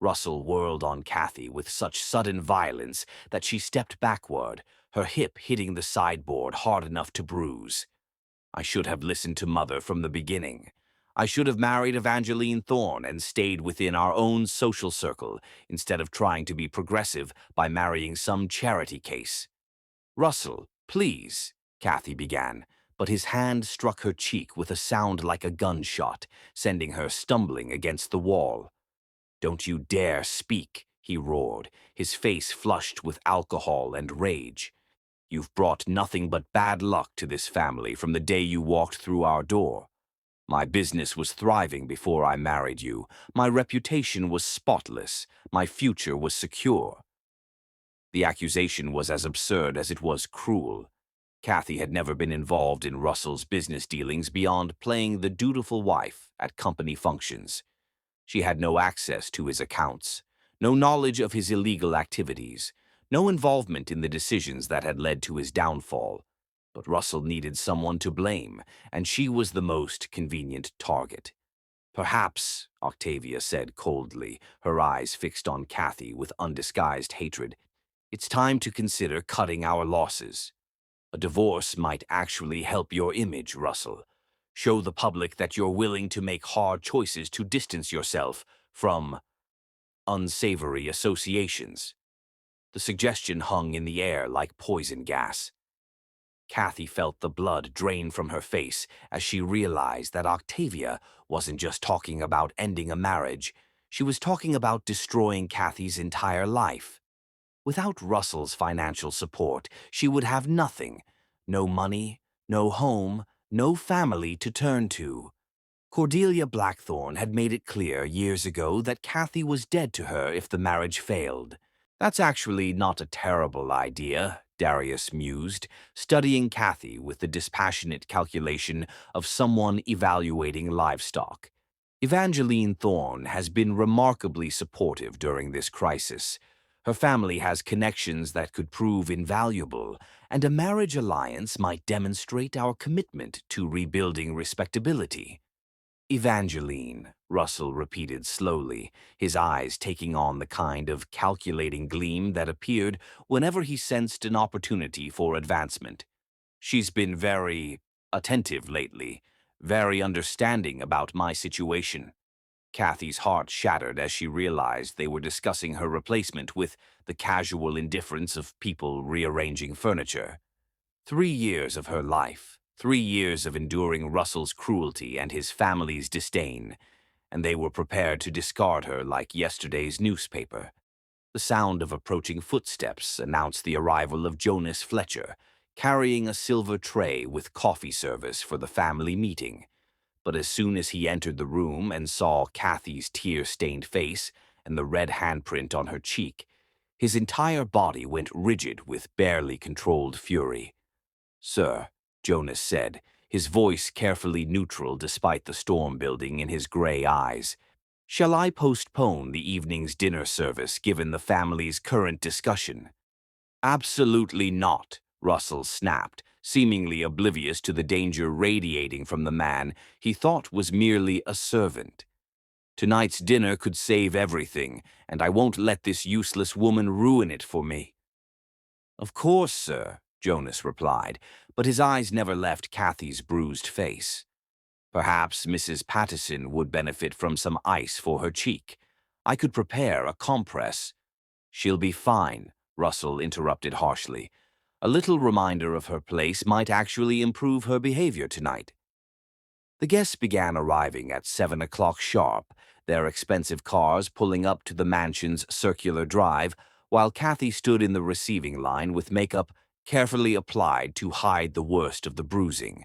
Russell whirled on Kathy with such sudden violence that she stepped backward, her hip hitting the sideboard hard enough to bruise. "I should have listened to Mother from the beginning. I should have married Evangeline Thorne and stayed within our own social circle instead of trying to be progressive by marrying some charity case." "Russell, please," Kathy began, but his hand struck her cheek with a sound like a gunshot, sending her stumbling against the wall. "Don't you dare speak," he roared, his face flushed with alcohol and rage. "You've brought nothing but bad luck to this family from the day you walked through our door. My business was thriving before I married you. My reputation was spotless. My future was secure." The accusation was as absurd as it was cruel. Kathy had never been involved in Russell's business dealings beyond playing the dutiful wife at company functions. She had no access to his accounts, no knowledge of his illegal activities, no involvement in the decisions that had led to his downfall. But Russell needed someone to blame, and she was the most convenient target. "Perhaps," Octavia said coldly, her eyes fixed on Kathy with undisguised hatred, "it's time to consider cutting our losses." A divorce might actually help your image, Russell. Show the public that you're willing to make hard choices to distance yourself from unsavory associations. The suggestion hung in the air like poison gas. Kathy felt the blood drain from her face as she realized that Octavia wasn't just talking about ending a marriage, she was talking about destroying Kathy's entire life. Without Russell's financial support, she would have nothing. No money, no home, no family to turn to. Cordelia Blackthorne had made it clear years ago that Kathy was dead to her if the marriage failed. That's actually not a terrible idea, Darius mused, studying Kathy with the dispassionate calculation of someone evaluating livestock. Evangeline Thorne has been remarkably supportive during this crisis. Her family has connections that could prove invaluable, and a marriage alliance might demonstrate our commitment to rebuilding respectability. Evangeline, Russell repeated slowly, his eyes taking on the kind of calculating gleam that appeared whenever he sensed an opportunity for advancement. She's been very attentive lately, very understanding about my situation. Kathy's heart shattered as she realized they were discussing her replacement with the casual indifference of people rearranging furniture. 3 years of her life, 3 years of enduring Russell's cruelty and his family's disdain, and they were prepared to discard her like yesterday's newspaper. The sound of approaching footsteps announced the arrival of Jonas Fletcher, carrying a silver tray with coffee service for the family meeting. But as soon as he entered the room and saw Kathy's tear-stained face and the red handprint on her cheek, his entire body went rigid with barely controlled fury. "Sir," Jonas said, his voice carefully neutral despite the storm building in his gray eyes, "shall I postpone the evening's dinner service given the family's current discussion?" "Absolutely not," Russell snapped, seemingly oblivious to the danger radiating from the man he thought was merely a servant. "Tonight's dinner could save everything, and I won't let this useless woman ruin it for me." "Of course, sir," Jonas replied, but his eyes never left Kathy's bruised face. "Perhaps Mrs. Pattison would benefit from some ice for her cheek. I could prepare a compress." "She'll be fine," Russell interrupted harshly. "A little reminder of her place might actually improve her behavior tonight." The guests began arriving at 7 o'clock sharp, their expensive cars pulling up to the mansion's circular drive, while Kathy stood in the receiving line with makeup carefully applied to hide the worst of the bruising.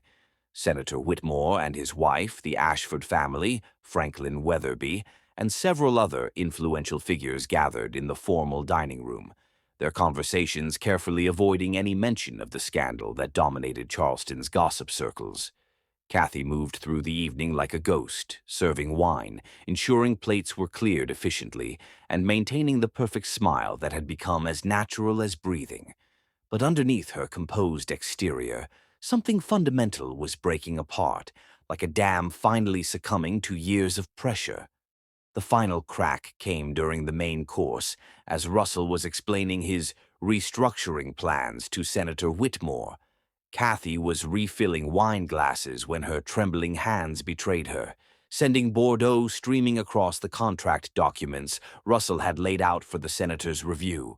Senator Whitmore and his wife, the Ashford family, Franklin Weatherby, and several other influential figures gathered in the formal dining room, their conversations carefully avoiding any mention of the scandal that dominated Charleston's gossip circles. Kathy moved through the evening like a ghost, serving wine, ensuring plates were cleared efficiently, and maintaining the perfect smile that had become as natural as breathing. But underneath her composed exterior, something fundamental was breaking apart, like a dam finally succumbing to years of pressure. The final crack came during the main course, as Russell was explaining his restructuring plans to Senator Whitmore. Kathy was refilling wine glasses when her trembling hands betrayed her, sending Bordeaux streaming across the contract documents Russell had laid out for the senator's review.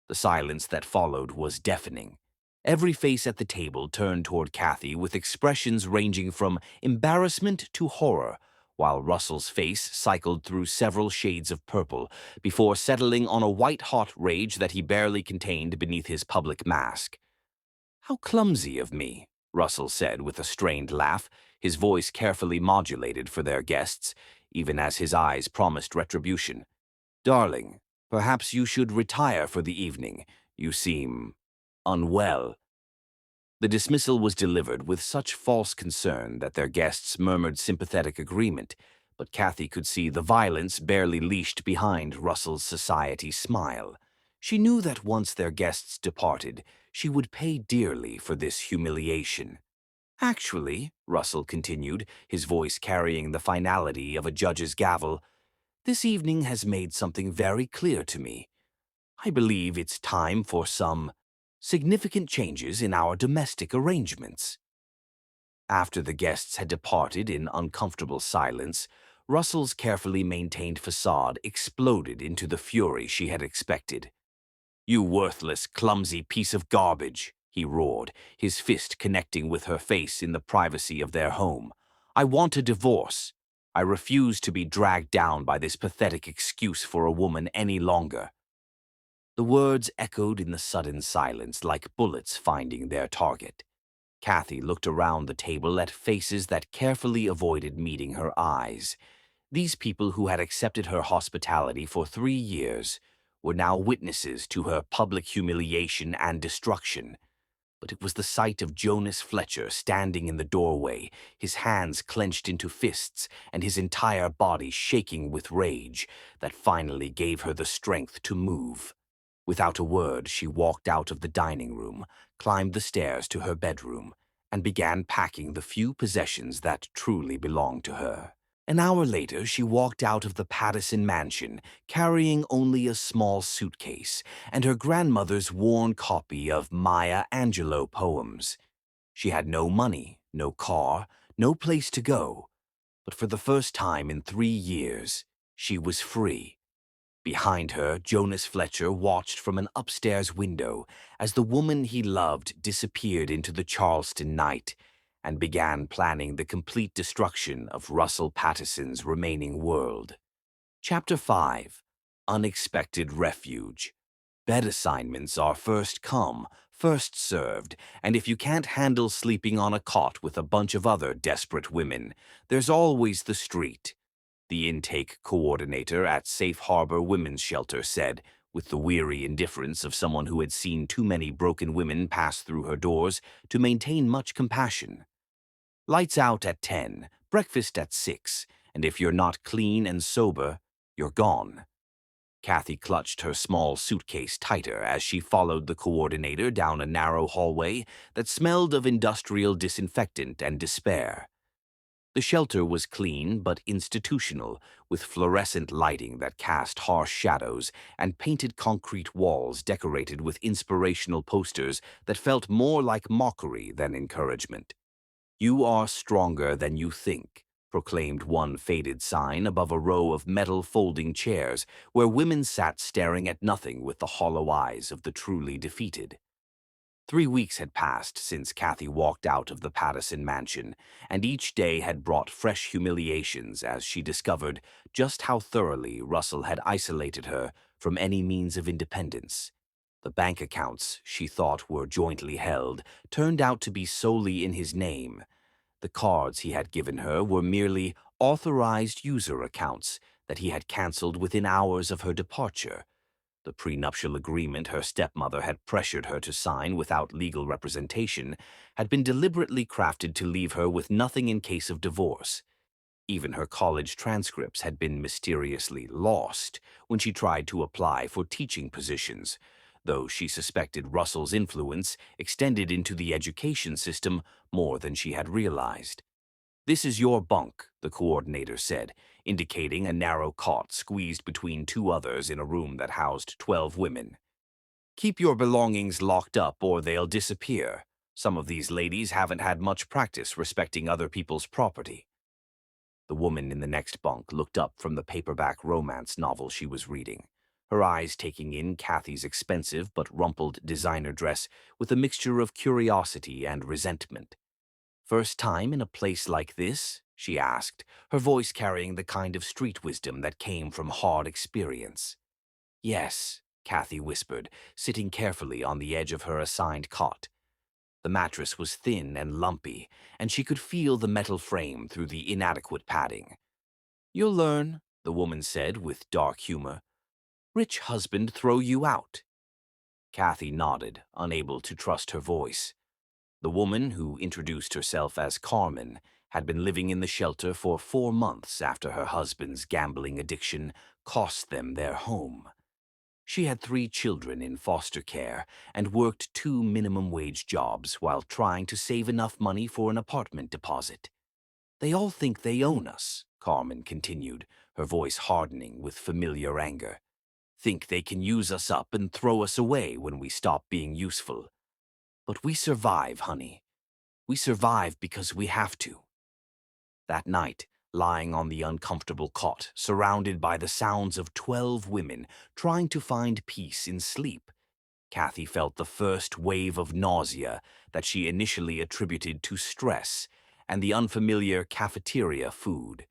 The silence that followed was deafening. Every face at the table turned toward Kathy with expressions ranging from embarrassment to horror, while Russell's face cycled through several shades of purple before settling on a white-hot rage that he barely contained beneath his public mask. "How clumsy of me," Russell said with a strained laugh, his voice carefully modulated for their guests, even as his eyes promised retribution. "Darling, perhaps you should retire for the evening. You seem unwell." The dismissal was delivered with such false concern that their guests murmured sympathetic agreement, but Kathy could see the violence barely leashed behind Russell's society smile. She knew that once their guests departed, she would pay dearly for this humiliation. "Actually," Russell continued, his voice carrying the finality of a judge's gavel, "this evening has made something very clear to me. I believe it's time for some significant changes in our domestic arrangements. After the guests had departed in uncomfortable silence, Russell's carefully maintained facade exploded into the fury she had expected. "You worthless, clumsy piece of garbage," he roared, his fist connecting with her face in the privacy of their home. "I want a divorce. I refuse to be dragged down by this pathetic excuse for a woman any longer." The words echoed in the sudden silence like bullets finding their target. Kathy looked around the table at faces that carefully avoided meeting her eyes. These people who had accepted her hospitality for 3 years were now witnesses to her public humiliation and destruction. But it was the sight of Jonas Fletcher standing in the doorway, his hands clenched into fists and his entire body shaking with rage, that finally gave her the strength to move. Without a word, she walked out of the dining room, climbed the stairs to her bedroom, and began packing the few possessions that truly belonged to her. An hour later, she walked out of the Pattison mansion, carrying only a small suitcase and her grandmother's worn copy of Maya Angelou poems. She had no money, no car, no place to go, but for the first time in 3 years, she was free. Behind her, Jonas Fletcher watched from an upstairs window as the woman he loved disappeared into the Charleston night and began planning the complete destruction of Russell Pattison's remaining world. Chapter 5. Unexpected Refuge. Bed assignments are first come, first served, and if you can't handle sleeping on a cot with a bunch of other desperate women, there's always the street. The intake coordinator at Safe Harbor Women's Shelter said, with the weary indifference of someone who had seen too many broken women pass through her doors to maintain much compassion. "Lights out at 10, breakfast at 6, and if you're not clean and sober, you're gone." Kathy clutched her small suitcase tighter as she followed the coordinator down a narrow hallway that smelled of industrial disinfectant and despair. The shelter was clean but institutional, with fluorescent lighting that cast harsh shadows and painted concrete walls decorated with inspirational posters that felt more like mockery than encouragement. "You are stronger than you think," proclaimed one faded sign above a row of metal folding chairs where women sat staring at nothing with the hollow eyes of the truly defeated. 3 weeks had passed since Kathy walked out of the Pattison mansion, and each day had brought fresh humiliations as she discovered just how thoroughly Russell had isolated her from any means of independence. The bank accounts she thought were jointly held turned out to be solely in his name. The cards he had given her were merely authorized user accounts that he had canceled within hours of her departure. The prenuptial agreement her stepmother had pressured her to sign without legal representation had been deliberately crafted to leave her with nothing in case of divorce. Even her college transcripts had been mysteriously lost when she tried to apply for teaching positions, though she suspected Russell's influence extended into the education system more than she had realized. "This is your bunk," the coordinator said, indicating a narrow cot squeezed between two others in a room that housed 12 women. "Keep your belongings locked up or they'll disappear. Some of these ladies haven't had much practice respecting other people's property." The woman in the next bunk looked up from the paperback romance novel she was reading, her eyes taking in Kathy's expensive but rumpled designer dress with a mixture of curiosity and resentment. "First time in a place like this?" she asked, her voice carrying the kind of street wisdom that came from hard experience. "Yes," Kathy whispered, sitting carefully on the edge of her assigned cot. The mattress was thin and lumpy, and she could feel the metal frame through the inadequate padding. "You'll learn," the woman said with dark humor. "Rich husband throw you out." Kathy nodded, unable to trust her voice. The woman, who introduced herself as Carmen, had been living in the shelter for 4 months after her husband's gambling addiction cost them their home. She had 3 children in foster care and worked 2 minimum-wage jobs while trying to save enough money for an apartment deposit. "They all think they own us," Carmen continued, her voice hardening with familiar anger. think they can use us up and throw us away when we stop being useful. But we survive, honey. We survive because we have to. That night, lying on the uncomfortable cot, surrounded by the sounds of 12 women trying to find peace in sleep, Kathy felt the first wave of nausea that she initially attributed to stress and the unfamiliar cafeteria food.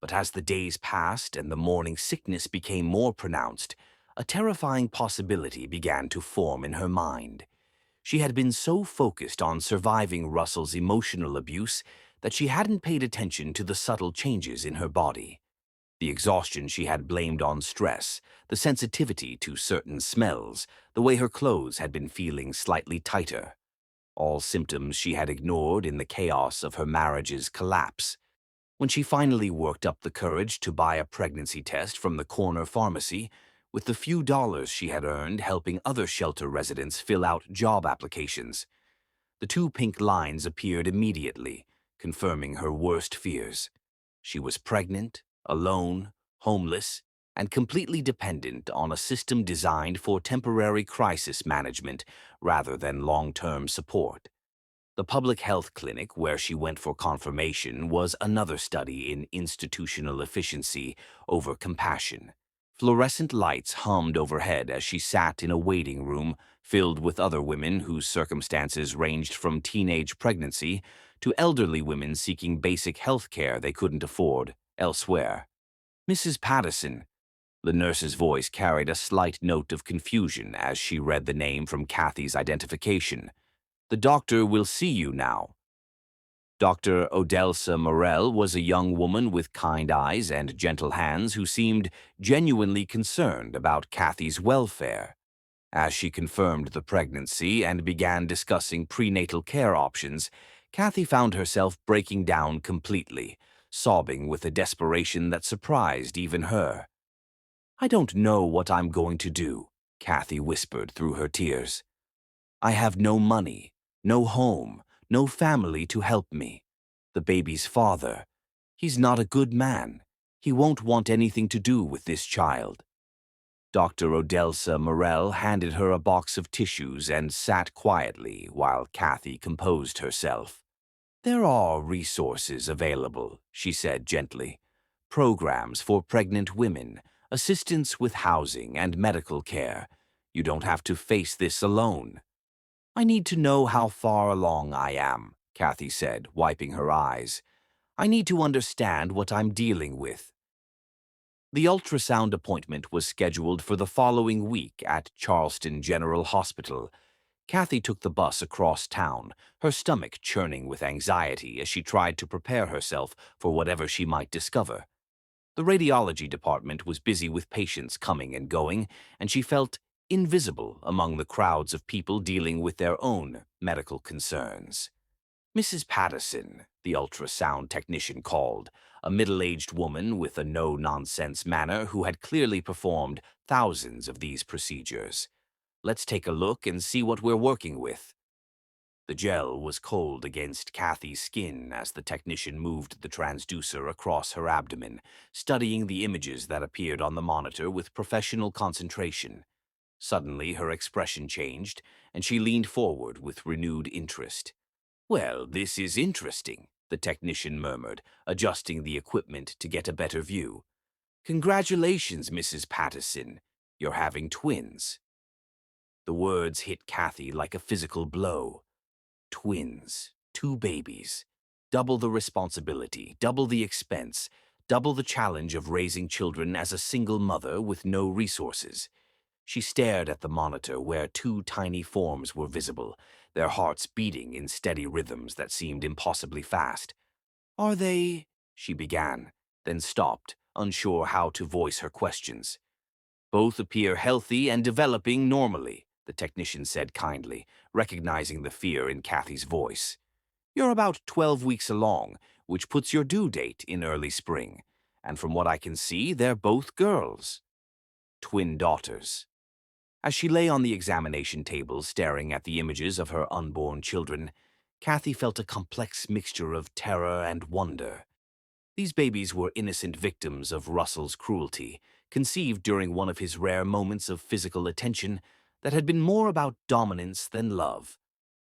But as the days passed and the morning sickness became more pronounced, a terrifying possibility began to form in her mind. She had been so focused on surviving Russell's emotional abuse that she hadn't paid attention to the subtle changes in her body. The exhaustion she had blamed on stress, the sensitivity to certain smells, the way her clothes had been feeling slightly tighter. All symptoms she had ignored in the chaos of her marriage's collapse. When she finally worked up the courage to buy a pregnancy test from the corner pharmacy, with the few dollars she had earned helping other shelter residents fill out job applications, the two pink lines appeared immediately, confirming her worst fears. She was pregnant, alone, homeless, and completely dependent on a system designed for temporary crisis management rather than long-term support. The public health clinic where she went for confirmation was another study in institutional efficiency over compassion. Fluorescent lights hummed overhead as she sat in a waiting room filled with other women whose circumstances ranged from teenage pregnancy to elderly women seeking basic health care they couldn't afford elsewhere. "Mrs. Patterson." The nurse's voice carried a slight note of confusion as she read the name from Kathy's identification. "The doctor will see you now." Dr. Odelsa Morel was a young woman with kind eyes and gentle hands who seemed genuinely concerned about Kathy's welfare. As she confirmed the pregnancy and began discussing prenatal care options, Kathy found herself breaking down completely, sobbing with a desperation that surprised even her. "I don't know what I'm going to do," Kathy whispered through her tears. "I have no money, no home, no family to help me. The baby's father, he's not a good man. He won't want anything to do with this child." Dr. Odelsa Morel handed her a box of tissues and sat quietly while Kathy composed herself. "There are resources available," she said gently. "Programs for pregnant women, assistance with housing and medical care. You don't have to face this alone." "I need to know how far along I am," Kathy said, wiping her eyes. "I need to understand what I'm dealing with." The ultrasound appointment was scheduled for the following week at Charleston General Hospital. Kathy took the bus across town, her stomach churning with anxiety as she tried to prepare herself for whatever she might discover. The radiology department was busy with patients coming and going, and she felt invisible among the crowds of people dealing with their own medical concerns. "Mrs. Patterson," the ultrasound technician called, a middle-aged woman with a no-nonsense manner who had clearly performed thousands of these procedures. "Let's take a look and see what we're working with." The gel was cold against Kathy's skin as the technician moved the transducer across her abdomen, studying the images that appeared on the monitor with professional concentration. Suddenly, her expression changed, and she leaned forward with renewed interest. "Well, this is interesting," the technician murmured, adjusting the equipment to get a better view. "Congratulations, Mrs. Patterson. You're having twins." The words hit Kathy like a physical blow. Twins, two babies, double the responsibility, double the expense, double the challenge of raising children as a single mother with no resources. She stared at the monitor where two tiny forms were visible, their hearts beating in steady rhythms that seemed impossibly fast. "Are they—" she began, then stopped, unsure how to voice her questions. "Both appear healthy and developing normally," the technician said kindly, recognizing the fear in Kathy's voice. "You're about 12 weeks along, which puts your due date in early spring. And from what I can see, they're both girls. Twin daughters." As she lay on the examination table staring at the images of her unborn children, Kathy felt a complex mixture of terror and wonder. These babies were innocent victims of Russell's cruelty, conceived during one of his rare moments of physical attention that had been more about dominance than love.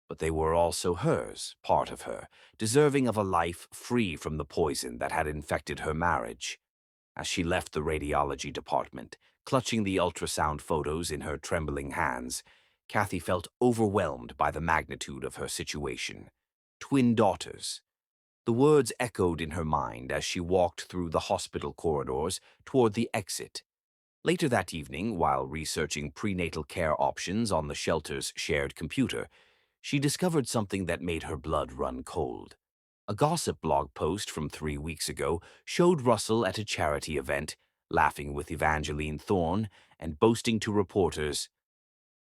But they were also hers, part of her, deserving of a life free from the poison that had infected her marriage. As she left the radiology department, clutching the ultrasound photos in her trembling hands, Kathy felt overwhelmed by the magnitude of her situation. Twin daughters. The words echoed in her mind as she walked through the hospital corridors toward the exit. Later that evening, while researching prenatal care options on the shelter's shared computer, she discovered something that made her blood run cold. A gossip blog post from 3 weeks ago showed Russell at a charity event, laughing with Evangeline Thorne and boasting to reporters,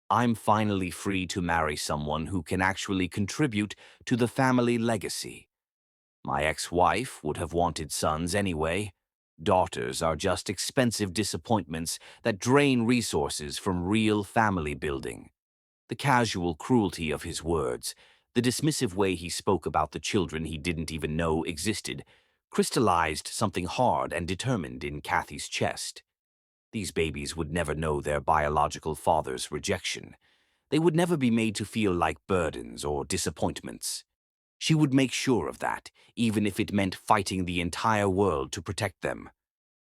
"I'm finally free to marry someone who can actually contribute to the family legacy. My ex-wife would have wanted sons anyway. Daughters are just expensive disappointments that drain resources from real family building." The casual cruelty of his words, the dismissive way he spoke about the children he didn't even know existed, crystallized something hard and determined in Kathy's chest. These babies would never know their biological father's rejection. They would never be made to feel like burdens or disappointments. She would make sure of that, even if it meant fighting the entire world to protect them.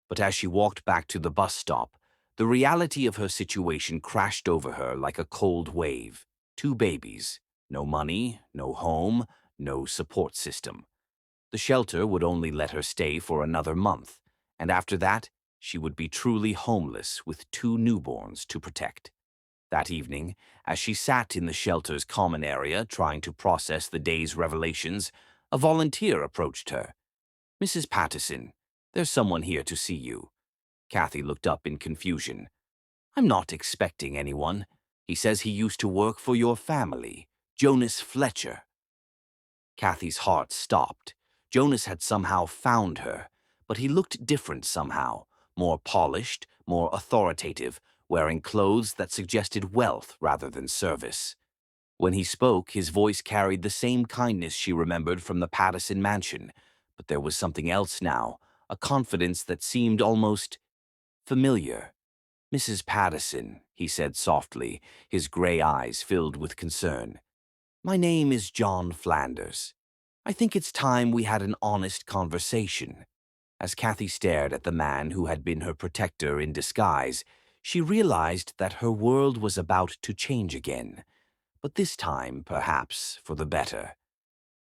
But as she walked back to the bus stop, the reality of her situation crashed over her like a cold wave. 2 babies, no money, no home, no support system. The shelter would only let her stay for another month, and after that, she would be truly homeless with 2 newborns to protect. That evening, as she sat in the shelter's common area trying to process the day's revelations, a volunteer approached her. "Mrs. Patterson, there's someone here to see you." Kathy looked up in confusion. "I'm not expecting anyone. He says he used to work for your family, Jonas Fletcher." Kathy's heart stopped. Jonas had somehow found her, but he looked different somehow, more polished, more authoritative, wearing clothes that suggested wealth rather than service. When he spoke, his voice carried the same kindness she remembered from the Patterson mansion, but there was something else now, a confidence that seemed almost familiar. "Mrs. Patterson," he said softly, his gray eyes filled with concern. "My name is John Flanders. I think it's time we had an honest conversation." As Kathy stared at the man who had been her protector in disguise, she realized that her world was about to change again, but this time, perhaps, for the better.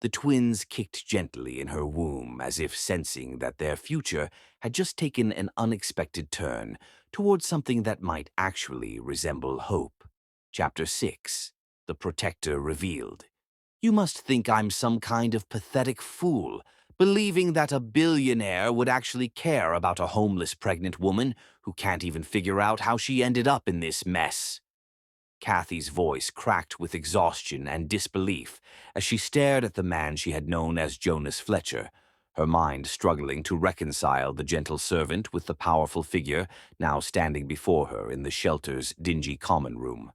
The twins kicked gently in her womb as if sensing that their future had just taken an unexpected turn towards something that might actually resemble hope. Chapter 6. The Protector Revealed. "You must think I'm some kind of pathetic fool, believing that a billionaire would actually care about a homeless pregnant woman who can't even figure out how she ended up in this mess." Kathy's voice cracked with exhaustion and disbelief as she stared at the man she had known as Jonas Fletcher, her mind struggling to reconcile the gentle servant with the powerful figure now standing before her in the shelter's dingy common room.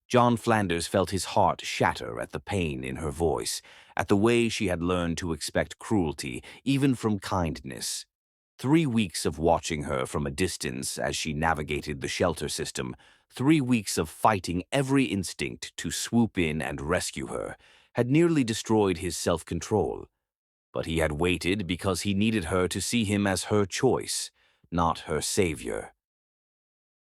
John Flanders felt his heart shatter at the pain in her voice, at the way she had learned to expect cruelty, even from kindness. 3 weeks of watching her from a distance as she navigated the shelter system, 3 weeks of fighting every instinct to swoop in and rescue her, had nearly destroyed his self-control. But he had waited because he needed her to see him as her choice, not her savior.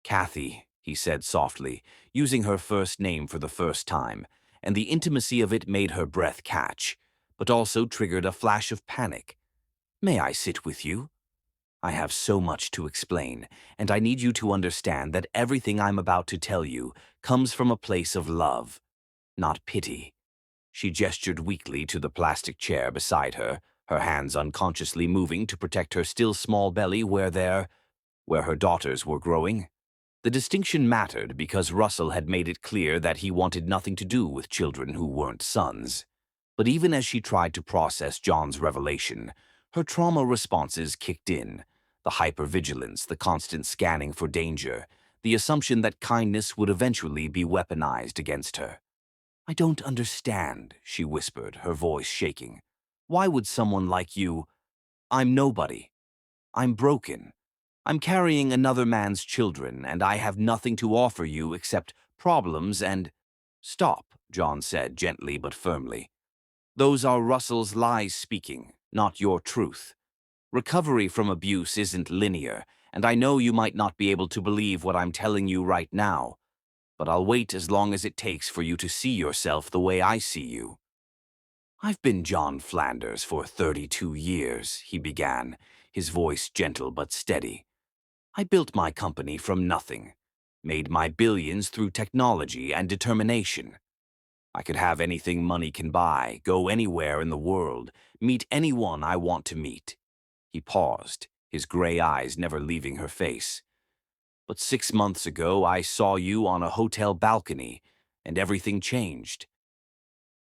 "Kathy," he said softly, using her first name for the first time, and the intimacy of it made her breath catch, but also triggered a flash of panic. "May I sit with you? I have so much to explain, and I need you to understand that everything I'm about to tell you comes from a place of love, not pity." She gestured weakly to the plastic chair beside her, her hands unconsciously moving to protect her still small belly where her daughters were growing. The distinction mattered because Russell had made it clear that he wanted nothing to do with children who weren't sons. But even as she tried to process John's revelation, her trauma responses kicked in. The hypervigilance, the constant scanning for danger, the assumption that kindness would eventually be weaponized against her. "I don't understand," she whispered, her voice shaking. "Why would someone like you—" I'm nobody. I'm broken. I'm carrying another man's children, and I have nothing to offer you except problems and— Stop, John said gently but firmly. Those are Russell's lies speaking, not your truth. Recovery from abuse isn't linear, and I know you might not be able to believe what I'm telling you right now, but I'll wait as long as it takes for you to see yourself the way I see you. I've been John Flanders for 32 years, he began, his voice gentle but steady. I built my company from nothing, made my billions through technology and determination. I could have anything money can buy, go anywhere in the world, meet anyone I want to meet. He paused, his gray eyes never leaving her face. But 6 months ago, I saw you on a hotel balcony, and everything changed.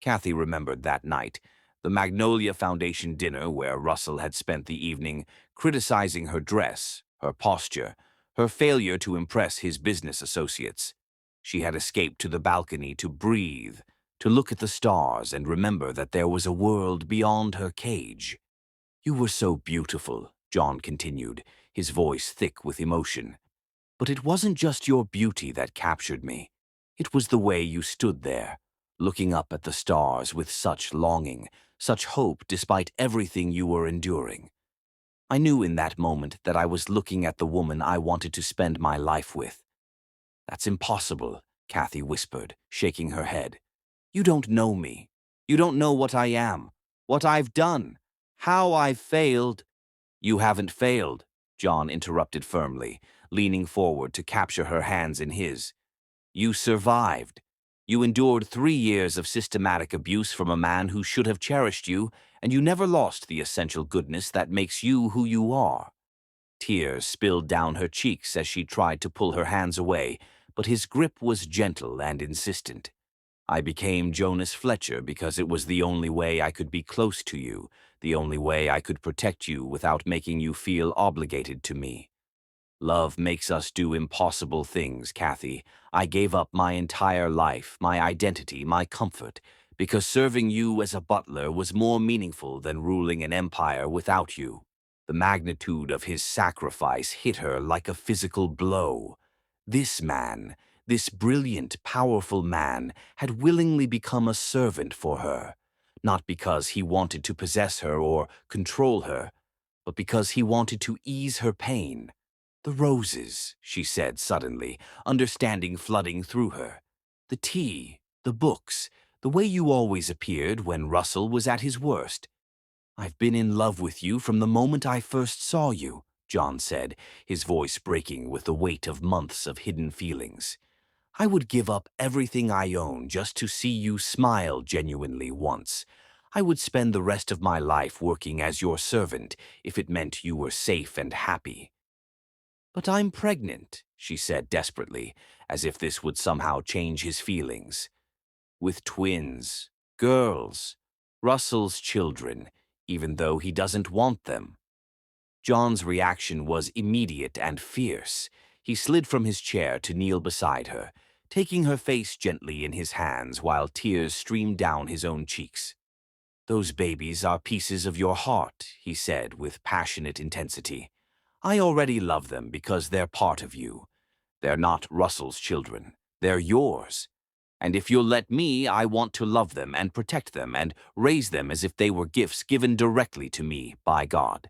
Kathy remembered that night, the Magnolia Foundation dinner where Russell had spent the evening criticizing her dress, her posture, her failure to impress his business associates. She had escaped to the balcony to breathe, to look at the stars and remember that there was a world beyond her cage. You were so beautiful, John continued, his voice thick with emotion. But it wasn't just your beauty that captured me. It was the way you stood there, looking up at the stars with such longing, such hope despite everything you were enduring. I knew in that moment that I was looking at the woman I wanted to spend my life with. That's impossible, Kathy whispered, shaking her head. You don't know me. You don't know what I am, what I've done, how I've failed. You haven't failed, John interrupted firmly, leaning forward to capture her hands in his. You survived. You endured 3 years of systematic abuse from a man who should have cherished you, and you never lost the essential goodness that makes you who you are. Tears spilled down her cheeks as she tried to pull her hands away, but his grip was gentle and insistent. I became Jonas Fletcher because it was the only way I could be close to you, the only way I could protect you without making you feel obligated to me. Love makes us do impossible things, Kathy. I gave up my entire life, my identity, my comfort, because serving you as a butler was more meaningful than ruling an empire without you. The magnitude of his sacrifice hit her like a physical blow. This man, this brilliant, powerful man, had willingly become a servant for her, not because he wanted to possess her or control her, but because he wanted to ease her pain. The roses, she said suddenly, understanding flooding through her. The tea, the books, the way you always appeared when Russell was at his worst. I've been in love with you from the moment I first saw you, John said, his voice breaking with the weight of months of hidden feelings. I would give up everything I own just to see you smile genuinely once. I would spend the rest of my life working as your servant if it meant you were safe and happy. But I'm pregnant, she said desperately, as if this would somehow change his feelings. With twins, girls, Russell's children, even though he doesn't want them. John's reaction was immediate and fierce. He slid from his chair to kneel beside her, taking her face gently in his hands while tears streamed down his own cheeks. Those babies are pieces of your heart, he said with passionate intensity. I already love them because they're part of you. They're not Russell's children. They're yours. And if you'll let me, I want to love them and protect them and raise them as if they were gifts given directly to me by God.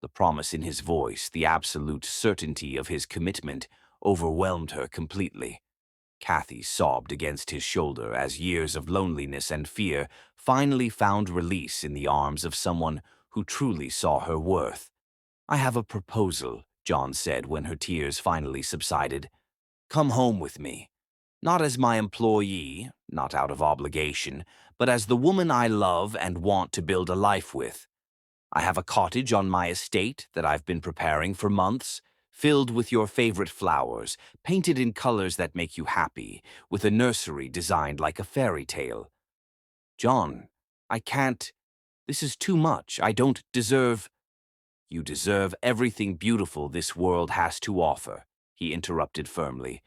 The promise in his voice, the absolute certainty of his commitment, overwhelmed her completely. Kathy sobbed against his shoulder as years of loneliness and fear finally found release in the arms of someone who truly saw her worth. I have a proposal, John said when her tears finally subsided. Come home with me. Not as my employee, not out of obligation, but as the woman I love and want to build a life with. I have a cottage on my estate that I've been preparing for months, filled with your favorite flowers, painted in colors that make you happy, with a nursery designed like a fairy tale. John, I can't. This is too much. I don't deserve. You deserve everything beautiful this world has to offer, he interrupted firmly.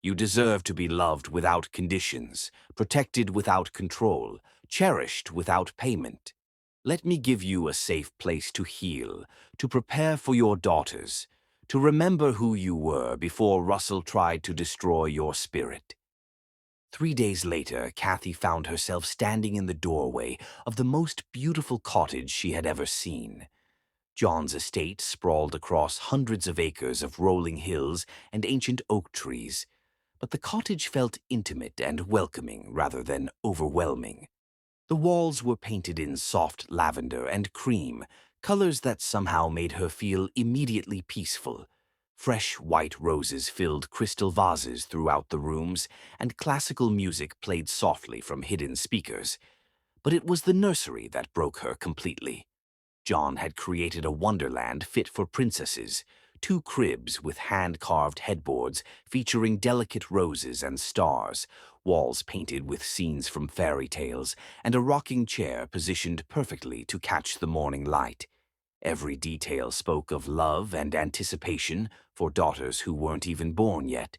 You deserve to be loved without conditions, protected without control, cherished without payment. Let me give you a safe place to heal, to prepare for your daughters, to remember who you were before Russell tried to destroy your spirit." 3 days later, Kathy found herself standing in the doorway of the most beautiful cottage she had ever seen. John's estate sprawled across hundreds of acres of rolling hills and ancient oak trees, but the cottage felt intimate and welcoming rather than overwhelming. The walls were painted in soft lavender and cream, colors that somehow made her feel immediately peaceful. Fresh white roses filled crystal vases throughout the rooms, and classical music played softly from hidden speakers. But it was the nursery that broke her completely. John had created a wonderland fit for princesses, 2 cribs with hand-carved headboards featuring delicate roses and stars, walls painted with scenes from fairy tales, and a rocking chair positioned perfectly to catch the morning light. Every detail spoke of love and anticipation for daughters who weren't even born yet.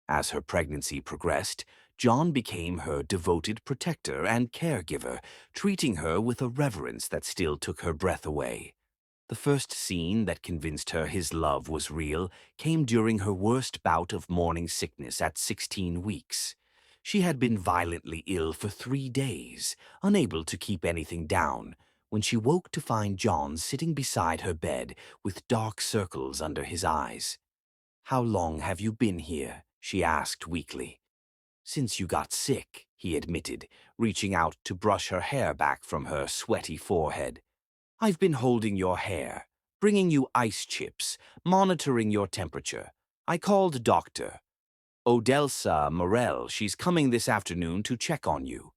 As her pregnancy progressed, John became her devoted protector and caregiver, treating her with a reverence that still took her breath away. The first scene that convinced her his love was real came during her worst bout of morning sickness at 16 weeks. She had been violently ill for 3 days, unable to keep anything down, when she woke to find John sitting beside her bed with dark circles under his eyes. "How long have you been here?" she asked weakly. "Since you got sick," he admitted, reaching out to brush her hair back from her sweaty forehead. "I've been holding your hair, bringing you ice chips, monitoring your temperature. I called a doctor. Odelsa Morel, she's coming this afternoon to check on you."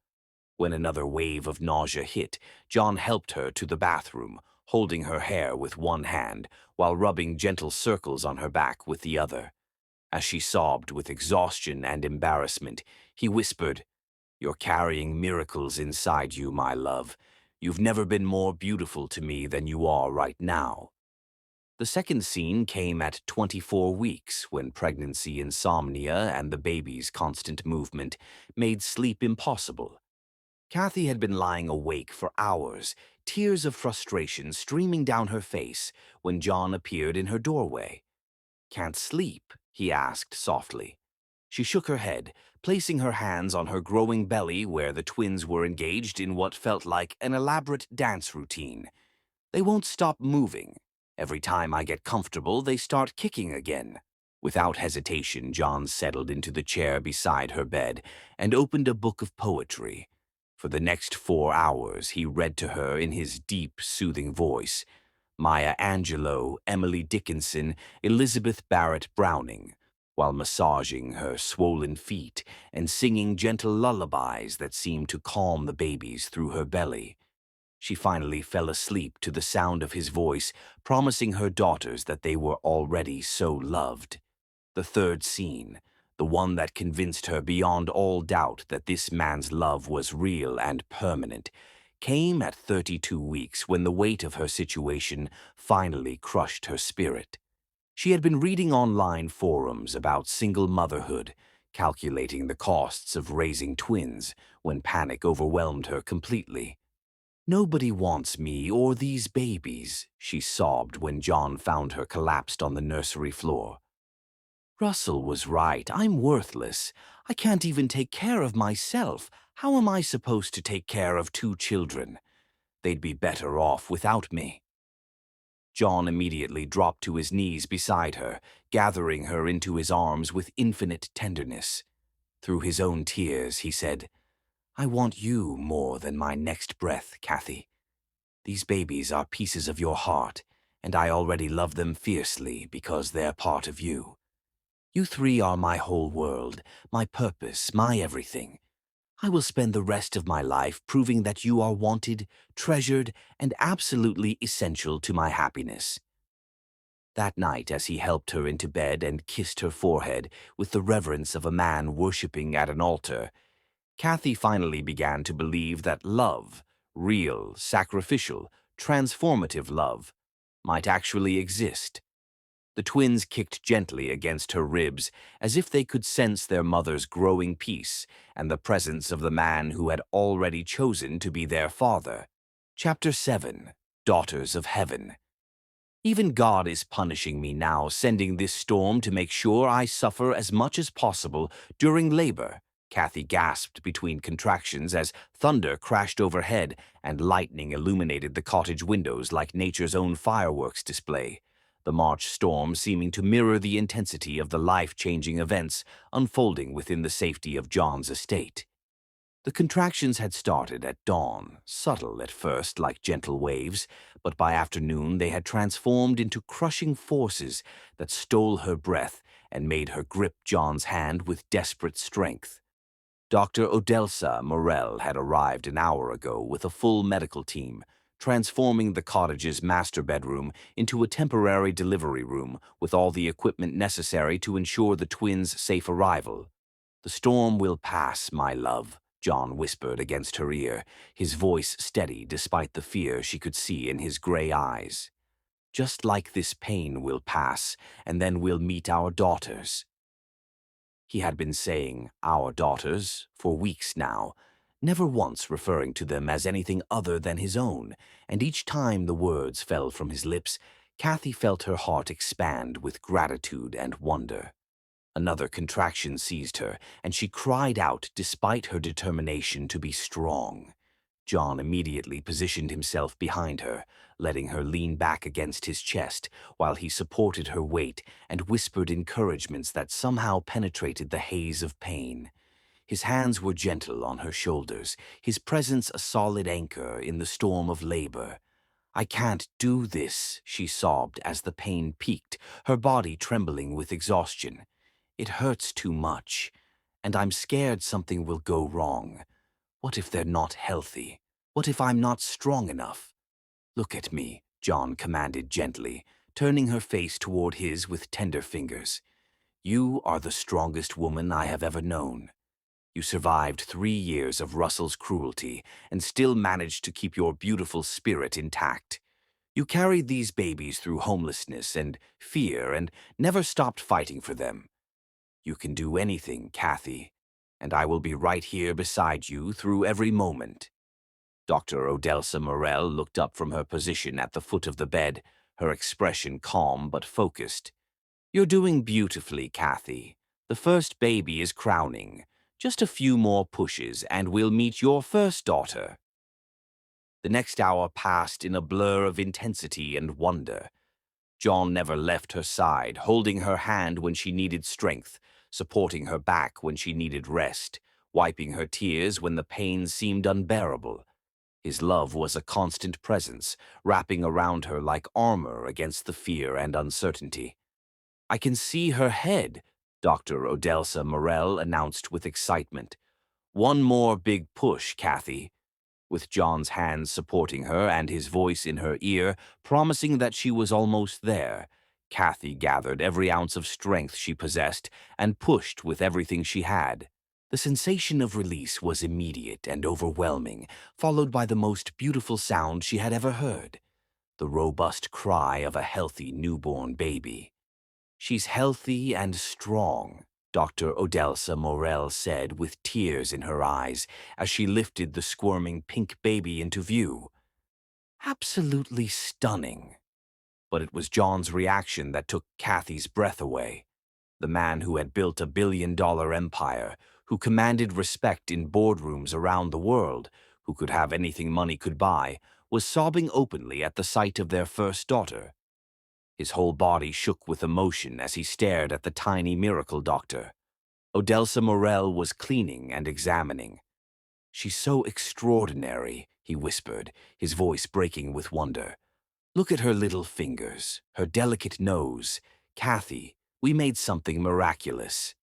When another wave of nausea hit, John helped her to the bathroom, holding her hair with one hand while rubbing gentle circles on her back with the other. As she sobbed with exhaustion and embarrassment, he whispered, "You're carrying miracles inside you, my love. You've never been more beautiful to me than you are right now." The second scene came at 24 weeks, when pregnancy insomnia and the baby's constant movement made sleep impossible. Kathy had been lying awake for hours, tears of frustration streaming down her face when John appeared in her doorway. "Can't sleep?" he asked softly. She shook her head, placing her hands on her growing belly where the twins were engaged in what felt like an elaborate dance routine. "They won't stop moving. Every time I get comfortable, they start kicking again." Without hesitation, John settled into the chair beside her bed and opened a book of poetry. For the next 4 hours, he read to her in his deep, soothing voice. Maya Angelou, Emily Dickinson, Elizabeth Barrett Browning, while massaging her swollen feet and singing gentle lullabies that seemed to calm the babies through her belly. She finally fell asleep to the sound of his voice, promising her daughters that they were already so loved. The third scene, the one that convinced her beyond all doubt that this man's love was real and permanent, came at 32 weeks when the weight of her situation finally crushed her spirit. She had been reading online forums about single motherhood, calculating the costs of raising twins when panic overwhelmed her completely. "Nobody wants me or these babies," she sobbed when John found her collapsed on the nursery floor. "Russell was right. I'm worthless. I can't even take care of myself. How am I supposed to take care of 2 children? They'd be better off without me." John immediately dropped to his knees beside her, gathering her into his arms with infinite tenderness. Through his own tears, he said, "I want you more than my next breath, Kathy. These babies are pieces of your heart, and I already love them fiercely because they're part of you. You 3 are my whole world, my purpose, my everything. I will spend the rest of my life proving that you are wanted, treasured, and absolutely essential to my happiness." That night, as he helped her into bed and kissed her forehead with the reverence of a man worshipping at an altar, Kathy finally began to believe that love, real, sacrificial, transformative love, might actually exist. The twins kicked gently against her ribs as if they could sense their mother's growing peace and the presence of the man who had already chosen to be their father. Chapter 7. Daughters of Heaven. Even God is punishing me now, sending this storm to make sure I suffer as much as possible during labor, Kathy gasped between contractions as thunder crashed overhead and lightning illuminated the cottage windows like nature's own fireworks display, the March storm seeming to mirror the intensity of the life-changing events unfolding within the safety of John's estate. The contractions had started at dawn, subtle at first like gentle waves, but by afternoon they had transformed into crushing forces that stole her breath and made her grip John's hand with desperate strength. Dr. Odelsa Morel had arrived an hour ago with a full medical team, transforming the cottage's master bedroom into a temporary delivery room with all the equipment necessary to ensure the twins' safe arrival. "The storm will pass, my love," John whispered against her ear, his voice steady despite the fear she could see in his gray eyes. "Just like this pain will pass, and then we'll meet our daughters." He had been saying "our daughters" for weeks now, never once referring to them as anything other than his own, and each time the words fell from his lips, Kathy felt her heart expand with gratitude and wonder. Another contraction seized her, and she cried out despite her determination to be strong. John immediately positioned himself behind her, letting her lean back against his chest while he supported her weight and whispered encouragements that somehow penetrated the haze of pain. His hands were gentle on her shoulders, his presence a solid anchor in the storm of labor. "I can't do this," she sobbed as the pain peaked, her body trembling with exhaustion. "It hurts too much, and I'm scared something will go wrong. What if they're not healthy? What if I'm not strong enough?" "Look at me," John commanded gently, turning her face toward his with tender fingers. "You are the strongest woman I have ever known. You survived 3 years of Russell's cruelty and still managed to keep your beautiful spirit intact. You carried these babies through homelessness and fear and never stopped fighting for them. You can do anything, Kathy, and I will be right here beside you through every moment." Dr. Odelsa Morel looked up from her position at the foot of the bed, her expression calm but focused. "You're doing beautifully, Kathy. The first baby is crowning. Just a few more pushes, and we'll meet your first daughter." The next hour passed in a blur of intensity and wonder. John never left her side, holding her hand when she needed strength, supporting her back when she needed rest, wiping her tears when the pain seemed unbearable. His love was a constant presence, wrapping around her like armor against the fear and uncertainty. "I can see her head," Dr. Odelsa Morel announced with excitement. "One more big push, Kathy." With John's hands supporting her and his voice in her ear, promising that she was almost there, Kathy gathered every ounce of strength she possessed and pushed with everything she had. The sensation of release was immediate and overwhelming, followed by the most beautiful sound she had ever heard, the robust cry of a healthy newborn baby. "She's healthy and strong," Dr. Odelsa Morel said with tears in her eyes as she lifted the squirming pink baby into view. "Absolutely stunning." But it was John's reaction that took Kathy's breath away. The man who had built a billion-dollar empire, who commanded respect in boardrooms around the world, who could have anything money could buy, was sobbing openly at the sight of their first daughter. His whole body shook with emotion as he stared at the tiny miracle doctor. Odelsa Morel was cleaning and examining. "She's so extraordinary," he whispered, his voice breaking with wonder. "Look at her little fingers, her delicate nose. Kathy, we made something miraculous."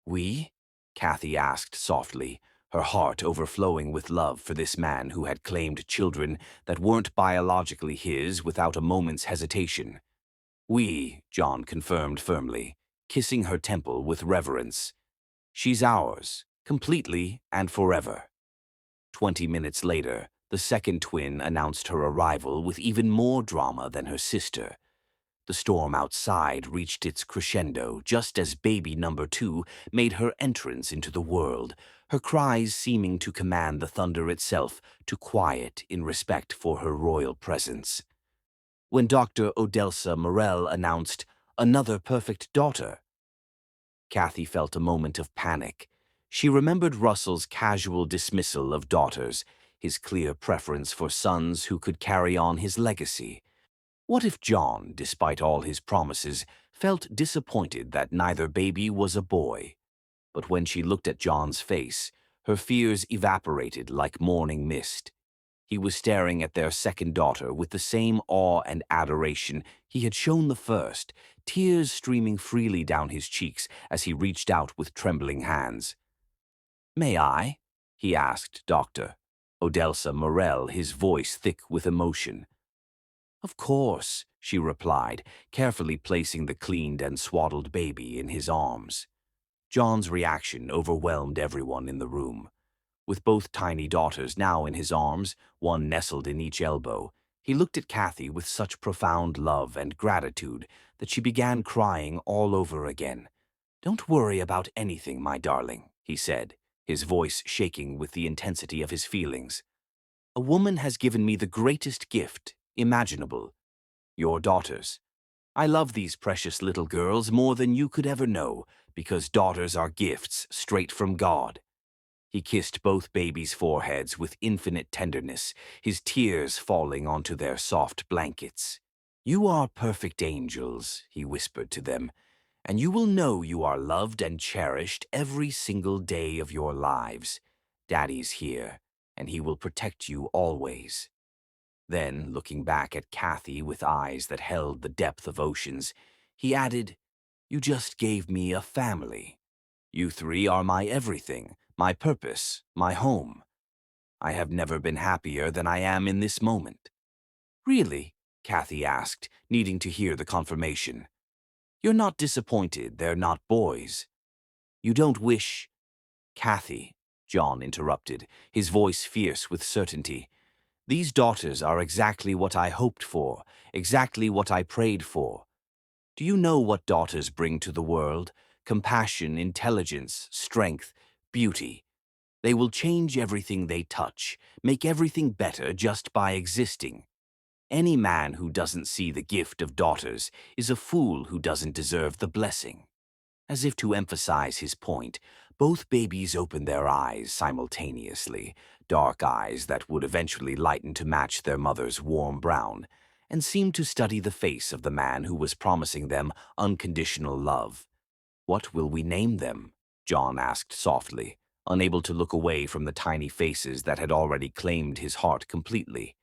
"We?" Kathy asked softly, her heart overflowing with love for this man who had claimed children that weren't biologically his without a moment's hesitation. "We," John confirmed firmly, kissing her temple with reverence. "She's ours, completely and forever." 20 minutes later, the second twin announced her arrival with even more drama than her sister. The storm outside reached its crescendo just as baby number 2 made her entrance into the world, her cries seeming to command the thunder itself to quiet in respect for her royal presence. When Dr. Odelsa Morel announced, "Another perfect daughter," Kathy felt a moment of panic. She remembered Russell's casual dismissal of daughters, his clear preference for sons who could carry on his legacy. What if John, despite all his promises, felt disappointed that neither baby was a boy? But when she looked at John's face, her fears evaporated like morning mist. He was staring at their second daughter with the same awe and adoration he had shown the first, tears streaming freely down his cheeks as he reached out with trembling hands. "May I?" he asked Dr. Odelsa Morel, his voice thick with emotion. "Of course," she replied, carefully placing the cleaned and swaddled baby in his arms. John's reaction overwhelmed everyone in the room. With both tiny daughters now in his arms, one nestled in each elbow, he looked at Kathy with such profound love and gratitude that she began crying all over again. "Don't worry about anything, my darling," he said, his voice shaking with the intensity of his feelings. "A woman has given me the greatest gift imaginable. Your daughters. I love these precious little girls more than you could ever know, because daughters are gifts straight from God." He kissed both babies' foreheads with infinite tenderness, his tears falling onto their soft blankets. "You are perfect angels," he whispered to them, "and you will know you are loved and cherished every single day of your lives. Daddy's here, and he will protect you always." Then, looking back at Kathy with eyes that held the depth of oceans, he added, "You just gave me a family. You three are my everything, my purpose, my home. I have never been happier than I am in this moment." "Really?" Kathy asked, needing to hear the confirmation. "You're not disappointed they're not boys? You don't wish—" "Kathy," John interrupted, his voice fierce with certainty, "these daughters are exactly what I hoped for, exactly what I prayed for. Do you know what daughters bring to the world? Compassion, intelligence, strength, beauty. They will change everything they touch, make everything better just by existing. Any man who doesn't see the gift of daughters is a fool who doesn't deserve the blessing." As if to emphasize his point, both babies opened their eyes simultaneously, dark eyes that would eventually lighten to match their mother's warm brown, and seemed to study the face of the man who was promising them unconditional love. "What will we name them?" John asked softly, unable to look away from the tiny faces that had already claimed his heart completely.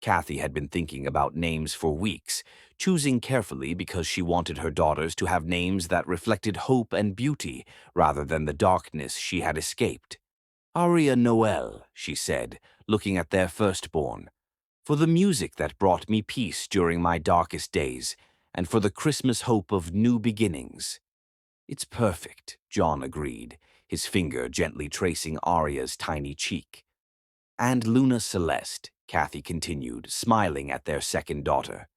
Kathy had been thinking about names for weeks, choosing carefully because she wanted her daughters to have names that reflected hope and beauty rather than the darkness she had escaped. "Aria Noel," she said, looking at their firstborn, "for the music that brought me peace during my darkest days, and for the Christmas hope of new beginnings." "It's perfect," John agreed, his finger gently tracing Aria's tiny cheek. "And Luna Celeste," Kathy continued, smiling at their second daughter,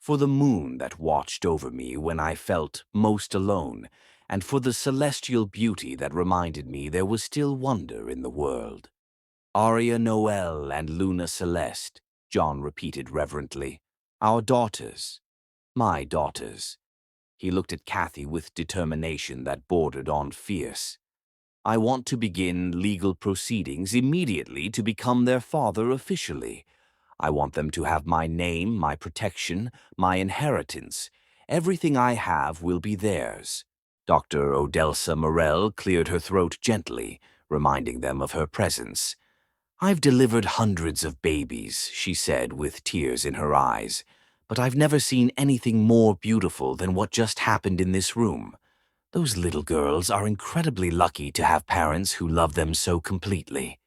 "for the moon that watched over me when I felt most alone, and for the celestial beauty that reminded me there was still wonder in the world." "Aria Noel and Luna Celeste," John repeated reverently. "Our daughters. My daughters." He looked at Kathy with determination that bordered on fierce. "I want to begin legal proceedings immediately to become their father officially. I want them to have my name, my protection, my inheritance. Everything I have will be theirs." Dr. Odelsa Morel cleared her throat gently, reminding them of her presence. "I've delivered hundreds of babies," she said with tears in her eyes, "but I've never seen anything more beautiful than what just happened in this room. Those little girls are incredibly lucky to have parents who love them so completely."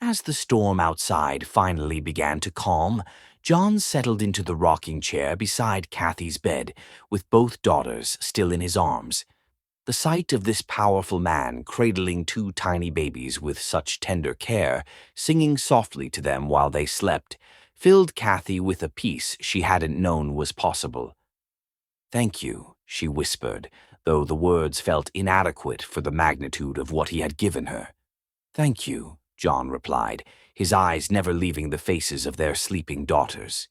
As the storm outside finally began to calm, John settled into the rocking chair beside Kathy's bed, with both daughters still in his arms. The sight of this powerful man cradling two tiny babies with such tender care, singing softly to them while they slept, filled Kathy with a peace she hadn't known was possible. "Thank you," she whispered, though the words felt inadequate for the magnitude of what he had given her. "Thank you," John replied, his eyes never leaving the faces of their sleeping daughters.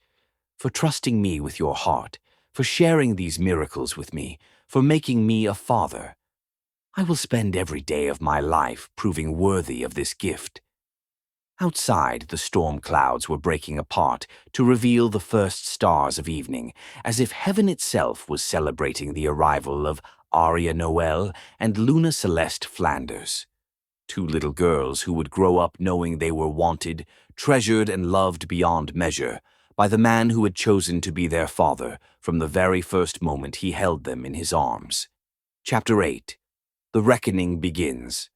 "For trusting me with your heart, for sharing these miracles with me, for making me a father. I will spend every day of my life proving worthy of this gift." Outside, the storm clouds were breaking apart to reveal the first stars of evening, as if heaven itself was celebrating the arrival of Aria Noel and Luna Celeste Flanders. Two little girls who would grow up knowing they were wanted, treasured, and loved beyond measure by the man who had chosen to be their father from the very first moment he held them in his arms. Chapter 8. The Reckoning Begins.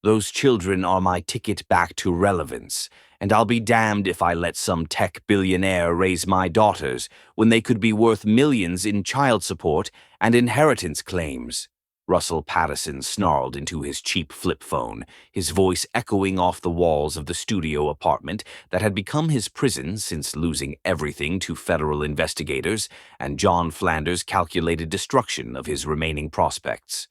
Those children are my ticket back to relevance, and I'll be damned if I let some tech billionaire raise my daughters when they could be worth millions in child support and inheritance claims. Russell Patterson snarled into his cheap flip phone, his voice echoing off the walls of the studio apartment that had become his prison since losing everything to federal investigators and John Flanders' calculated destruction of his remaining prospects.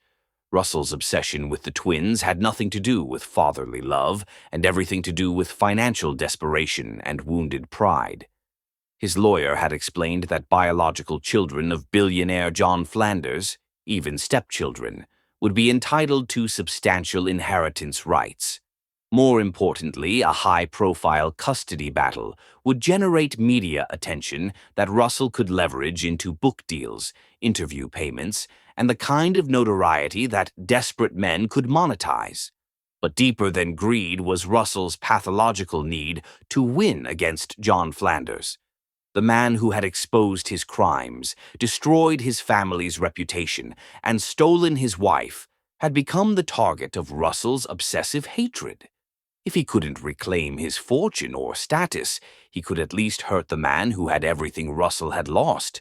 Russell's obsession with the twins had nothing to do with fatherly love and everything to do with financial desperation and wounded pride. His lawyer had explained that biological children of billionaire John Flanders, even stepchildren, would be entitled to substantial inheritance rights. More importantly, a high-profile custody battle would generate media attention that Russell could leverage into book deals, interview payments, and the kind of notoriety that desperate men could monetize. But deeper than greed was Russell's pathological need to win against John Flanders. The man who had exposed his crimes, destroyed his family's reputation, and stolen his wife had become the target of Russell's obsessive hatred. If he couldn't reclaim his fortune or status, he could at least hurt the man who had everything Russell had lost.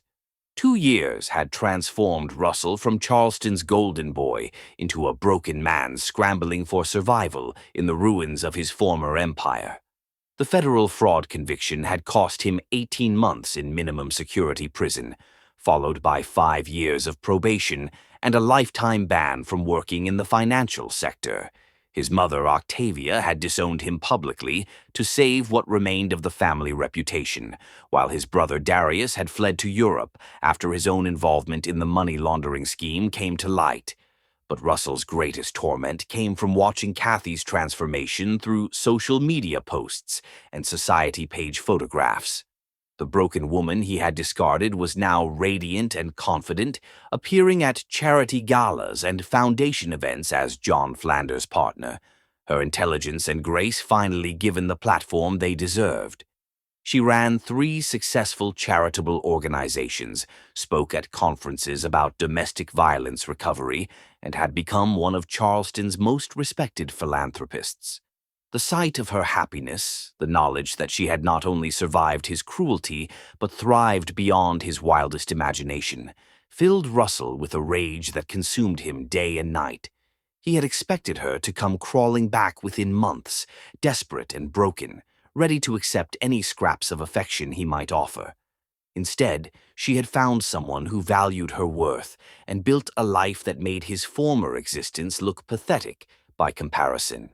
2 years had transformed Russell from Charleston's golden boy into a broken man scrambling for survival in the ruins of his former empire. The federal fraud conviction had cost him 18 months in minimum security prison, followed by 5 years of probation and a lifetime ban from working in the financial sector. His mother, Octavia, had disowned him publicly to save what remained of the family reputation, while his brother Darius had fled to Europe after his own involvement in the money laundering scheme came to light. But Russell's greatest torment came from watching Kathy's transformation through social media posts and society page photographs. The broken woman he had discarded was now radiant and confident, appearing at charity galas and foundation events as John Flanders' partner, her intelligence and grace finally given the platform they deserved. She ran 3 successful charitable organizations, spoke at conferences about domestic violence recovery, and had become one of Charleston's most respected philanthropists. The sight of her happiness, the knowledge that she had not only survived his cruelty but thrived beyond his wildest imagination, filled Russell with a rage that consumed him day and night. He had expected her to come crawling back within months, desperate and broken, ready to accept any scraps of affection he might offer. Instead, she had found someone who valued her worth and built a life that made his former existence look pathetic by comparison.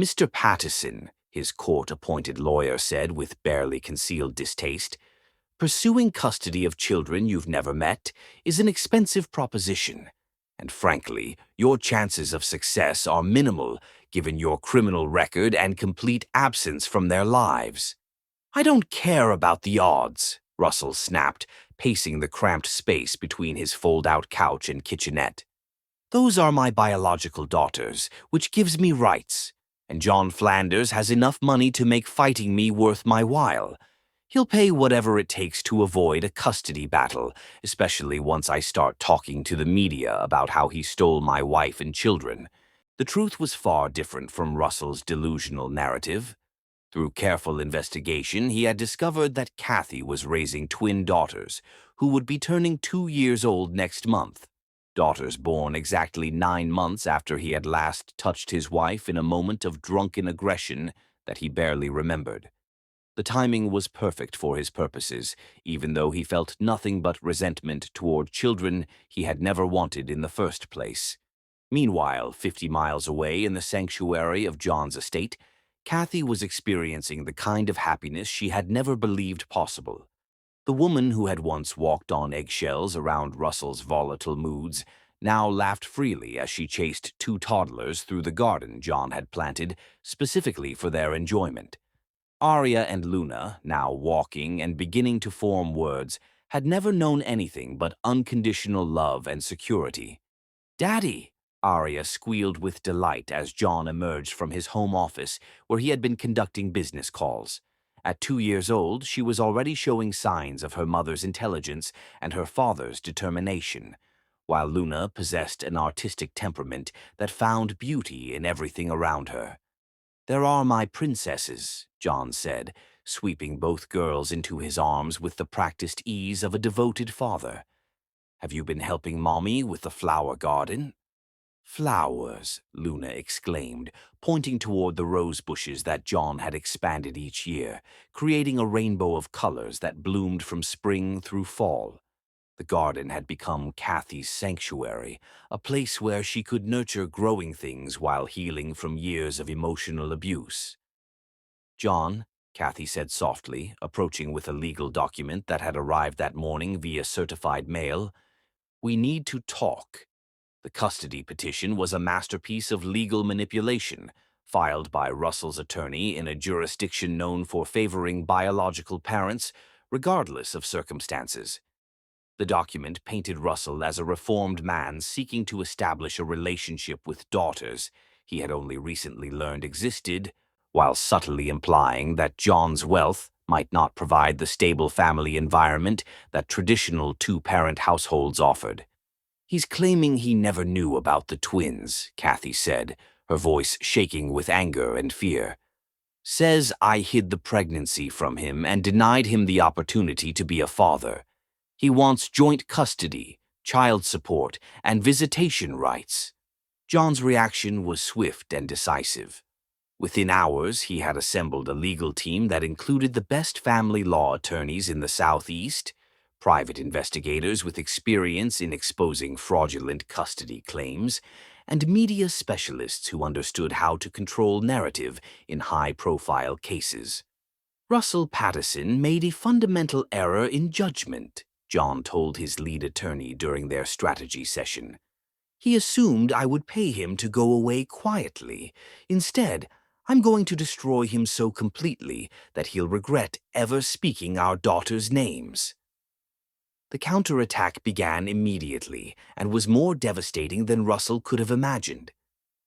"Mr. Patterson," his court-appointed lawyer said with barely concealed distaste, "pursuing custody of children you've never met is an expensive proposition, and frankly, your chances of success are minimal given your criminal record and complete absence from their lives." "I don't care about the odds," Russell snapped, pacing the cramped space between his fold-out couch and kitchenette. "Those are my biological daughters, which gives me rights. And John Flanders has enough money to make fighting me worth my while. He'll pay whatever it takes to avoid a custody battle, especially once I start talking to the media about how he stole my wife and children." The truth was far different from Russell's delusional narrative. Through careful investigation, he had discovered that Kathy was raising twin daughters, who would be turning 2 years old next month. Daughters born exactly 9 months after he had last touched his wife in a moment of drunken aggression that he barely remembered. The timing was perfect for his purposes, even though he felt nothing but resentment toward children he had never wanted in the first place. Meanwhile, 50 miles away in the sanctuary of John's estate, Kathy was experiencing the kind of happiness she had never believed possible. The woman who had once walked on eggshells around Russell's volatile moods now laughed freely as she chased two toddlers through the garden John had planted specifically for their enjoyment. Arya and Luna, now walking and beginning to form words, had never known anything but unconditional love and security. "Daddy!" Arya squealed with delight as John emerged from his home office where he had been conducting business calls. At 2 years old, she was already showing signs of her mother's intelligence and her father's determination, while Luna possessed an artistic temperament that found beauty in everything around her. "There are my princesses," John said, sweeping both girls into his arms with the practiced ease of a devoted father. "Have you been helping Mommy with the flower garden?" "Flowers," Luna exclaimed, pointing toward the rose bushes that John had expanded each year, creating a rainbow of colors that bloomed from spring through fall. The garden had become Kathy's sanctuary, a place where she could nurture growing things while healing from years of emotional abuse. "John," Kathy said softly, approaching with a legal document that had arrived that morning via certified mail, "we need to talk." The custody petition was a masterpiece of legal manipulation, filed by Russell's attorney in a jurisdiction known for favoring biological parents, regardless of circumstances. The document painted Russell as a reformed man seeking to establish a relationship with daughters he had only recently learned existed, while subtly implying that John's wealth might not provide the stable family environment that traditional two-parent households offered. "He's claiming he never knew about the twins," Kathy said, her voice shaking with anger and fear. "Says I hid the pregnancy from him and denied him the opportunity to be a father. He wants joint custody, child support, and visitation rights." John's reaction was swift and decisive. Within hours, he had assembled a legal team that included the best family law attorneys in the Southeast, private investigators with experience in exposing fraudulent custody claims, and media specialists who understood how to control narrative in high-profile cases. "Russell Patterson made a fundamental error in judgment," John told his lead attorney during their strategy session. "He assumed I would pay him to go away quietly. Instead, I'm going to destroy him so completely that he'll regret ever speaking our daughters' names." The counterattack began immediately and was more devastating than Russell could have imagined.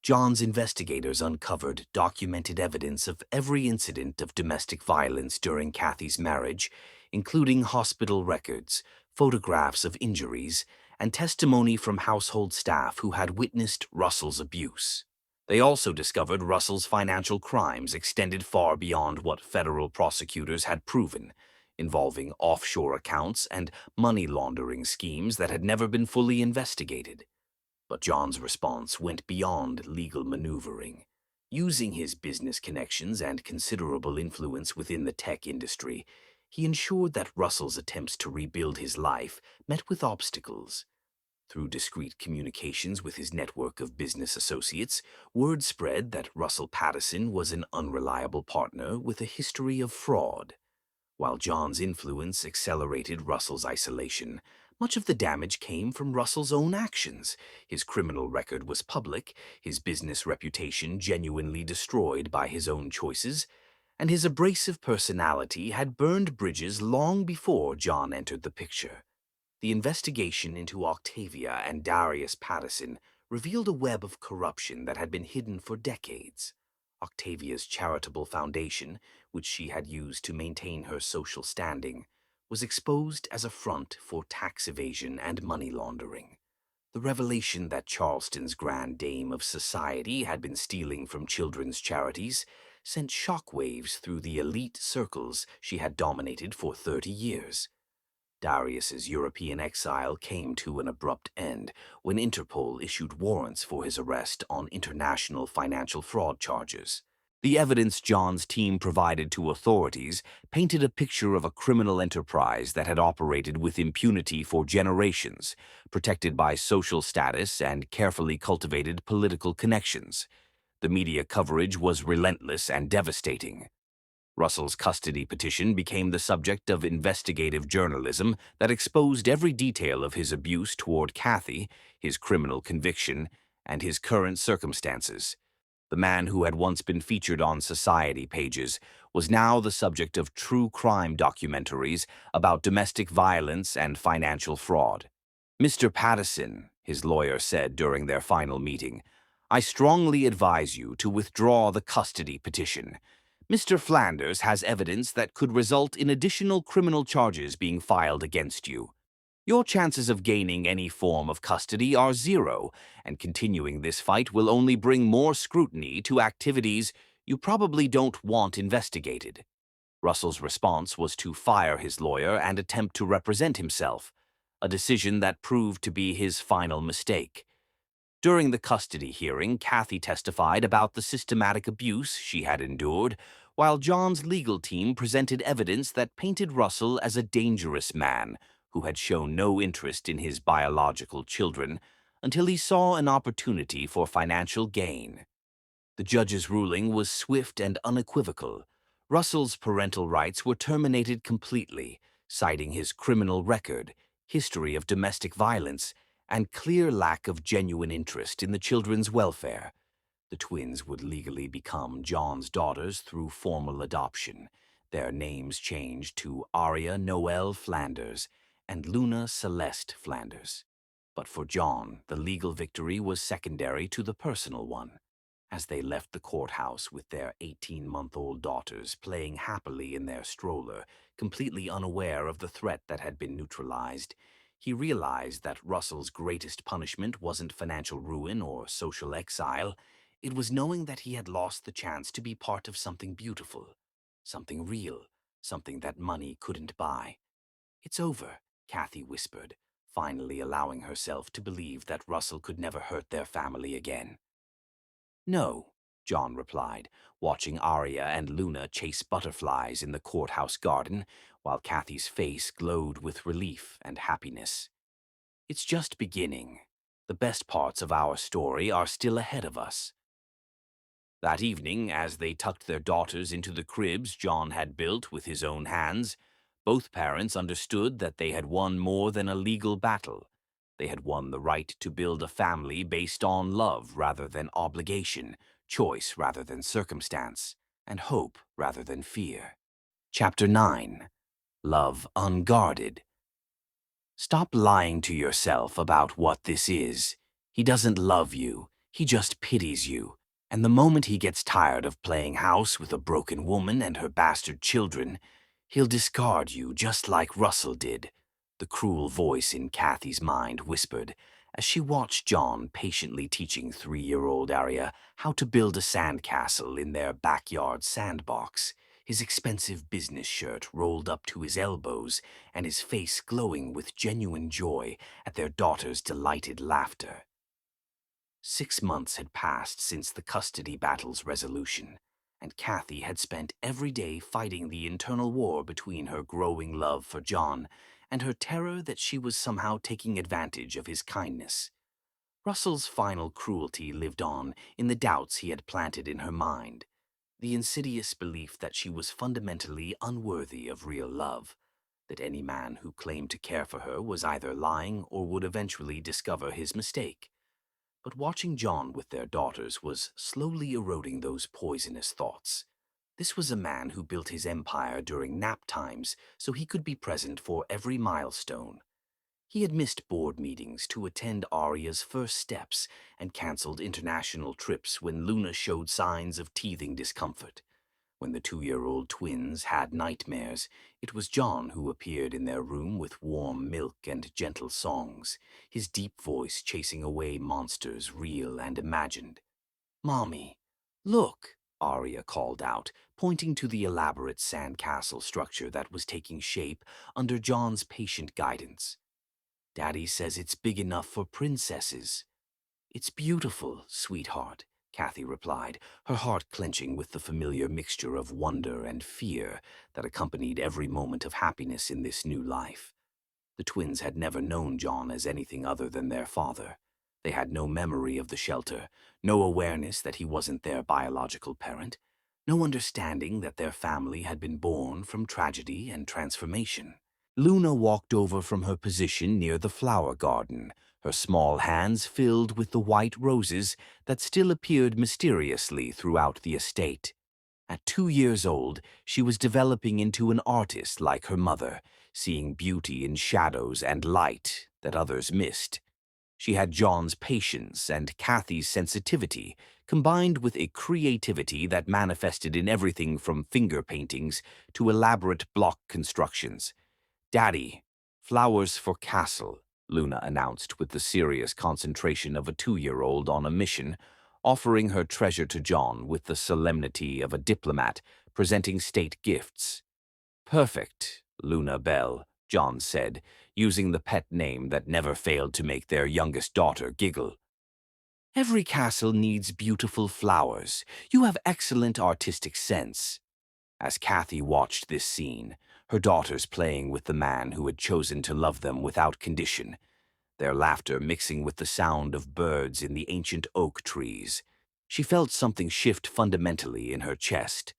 John's investigators uncovered documented evidence of every incident of domestic violence during Kathy's marriage, including hospital records, photographs of injuries, and testimony from household staff who had witnessed Russell's abuse. They also discovered Russell's financial crimes extended far beyond what federal prosecutors had proven, involving offshore accounts and money laundering schemes that had never been fully investigated. But John's response went beyond legal maneuvering. Using his business connections and considerable influence within the tech industry, he ensured that Russell's attempts to rebuild his life met with obstacles. Through discreet communications with his network of business associates, word spread that Russell Patterson was an unreliable partner with a history of fraud. While John's influence accelerated Russell's isolation, much of the damage came from Russell's own actions. His criminal record was public, his business reputation genuinely destroyed by his own choices, and his abrasive personality had burned bridges long before John entered the picture. The investigation into Octavia and Darius Patterson revealed a web of corruption that had been hidden for decades. Octavia's charitable foundation, which she had used to maintain her social standing, was exposed as a front for tax evasion and money laundering. The revelation that Charleston's grand dame of society had been stealing from children's charities sent shockwaves through the elite circles she had dominated for 30 years. Darius's European exile came to an abrupt end when Interpol issued warrants for his arrest on international financial fraud charges. The evidence John's team provided to authorities painted a picture of a criminal enterprise that had operated with impunity for generations, protected by social status and carefully cultivated political connections. The media coverage was relentless and devastating. Russell's custody petition became the subject of investigative journalism that exposed every detail of his abuse toward Kathy, his criminal conviction, and his current circumstances. The man who had once been featured on society pages was now the subject of true crime documentaries about domestic violence and financial fraud. "Mr. Patterson," his lawyer said during their final meeting, "I strongly advise you to withdraw the custody petition. Mr. Flanders has evidence that could result in additional criminal charges being filed against you. Your chances of gaining any form of custody are zero, and continuing this fight will only bring more scrutiny to activities you probably don't want investigated." Russell's response was to fire his lawyer and attempt to represent himself, a decision that proved to be his final mistake. During the custody hearing, Kathy testified about the systematic abuse she had endured, while John's legal team presented evidence that painted Russell as a dangerous man who had shown no interest in his biological children until he saw an opportunity for financial gain. The judge's ruling was swift and unequivocal. Russell's parental rights were terminated completely, citing his criminal record, history of domestic violence, and clear lack of genuine interest in the children's welfare. The twins would legally become John's daughters through formal adoption, their names changed to Aria Noel Flanders and Luna Celeste Flanders. But for John, the legal victory was secondary to the personal one. As they left the courthouse with their 18-month-old daughters playing happily in their stroller, completely unaware of the threat that had been neutralized, he realized that Russell's greatest punishment wasn't financial ruin or social exile. It was knowing that he had lost the chance to be part of something beautiful, something real, something that money couldn't buy. "It's over," Kathy whispered, finally allowing herself to believe that Russell could never hurt their family again. "No," John replied, watching Arya and Luna chase butterflies in the courthouse garden, while Kathy's face glowed with relief and happiness. "It's just beginning. The best parts of our story are still ahead of us." That evening, as they tucked their daughters into the cribs John had built with his own hands, both parents understood that they had won more than a legal battle. They had won the right to build a family based on love rather than obligation, choice rather than circumstance, and hope rather than fear. Chapter 9. Love Unguarded. Stop lying to yourself about what this is. He doesn't love you. He just pities you. And the moment he gets tired of playing house with a broken woman and her bastard children, he'll discard you just like Russell did, the cruel voice in Kathy's mind whispered as she watched John patiently teaching 3-year-old Arya how to build a sandcastle in their backyard sandbox, his expensive business shirt rolled up to his elbows and his face glowing with genuine joy at their daughter's delighted laughter. 6 months had passed since the custody battle's resolution, and Kathy had spent every day fighting the internal war between her growing love for John and her terror that she was somehow taking advantage of his kindness. Russell's final cruelty lived on in the doubts he had planted in her mind, the insidious belief that she was fundamentally unworthy of real love, that any man who claimed to care for her was either lying or would eventually discover his mistake. But watching John with their daughters was slowly eroding those poisonous thoughts. This was a man who built his empire during nap times so he could be present for every milestone. He had missed board meetings to attend Arya's first steps and canceled international trips when Luna showed signs of teething discomfort. When the 2-year-old twins had nightmares, it was John who appeared in their room with warm milk and gentle songs, his deep voice chasing away monsters real and imagined. "Mommy, look," Arya called out, pointing to the elaborate sandcastle structure that was taking shape under John's patient guidance. "Daddy says it's big enough for princesses." "It's beautiful, sweetheart," Kathy replied, her heart clenching with the familiar mixture of wonder and fear that accompanied every moment of happiness in this new life. The twins had never known John as anything other than their father. They had no memory of the shelter, no awareness that he wasn't their biological parent, no understanding that their family had been born from tragedy and transformation. Luna walked over from her position near the flower garden, her small hands filled with the white roses that still appeared mysteriously throughout the estate. At 2 years old, she was developing into an artist like her mother, seeing beauty in shadows and light that others missed. She had John's patience and Kathy's sensitivity, combined with a creativity that manifested in everything from finger paintings to elaborate block constructions. "Daddy, flowers for Castle," Luna announced with the serious concentration of a 2-year-old on a mission, offering her treasure to John with the solemnity of a diplomat presenting state gifts. "Perfect, Luna Bell," John said, using the pet name that never failed to make their youngest daughter giggle. "Every castle needs beautiful flowers. You have excellent artistic sense." As Kathy watched this scene, her daughters playing with the man who had chosen to love them without condition, their laughter mixing with the sound of birds in the ancient oak trees, she felt something shift fundamentally in her chest.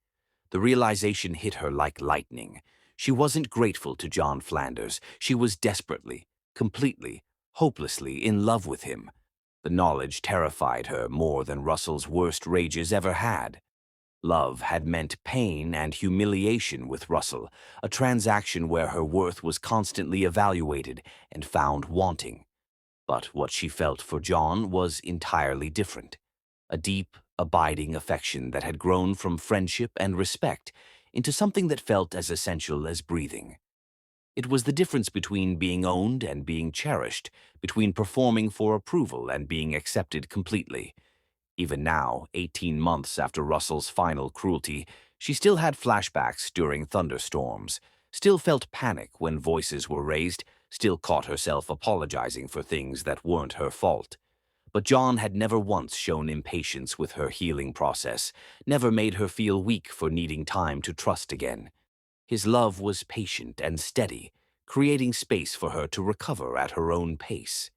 The realization hit her like lightning. She wasn't grateful to John Flanders. She was desperately, completely, hopelessly in love with him. The knowledge terrified her more than Russell's worst rages ever had. Love had meant pain and humiliation with Russell, a transaction where her worth was constantly evaluated and found wanting. But what she felt for John was entirely different. A deep, abiding affection that had grown from friendship and respect into something that felt as essential as breathing. It was the difference between being owned and being cherished, between performing for approval and being accepted completely. Even now, 18 months after Russell's final cruelty, she still had flashbacks during thunderstorms, still felt panic when voices were raised, still caught herself apologizing for things that weren't her fault. But John had never once shown impatience with her healing process, never made her feel weak for needing time to trust again. His love was patient and steady, creating space for her to recover at her own pace.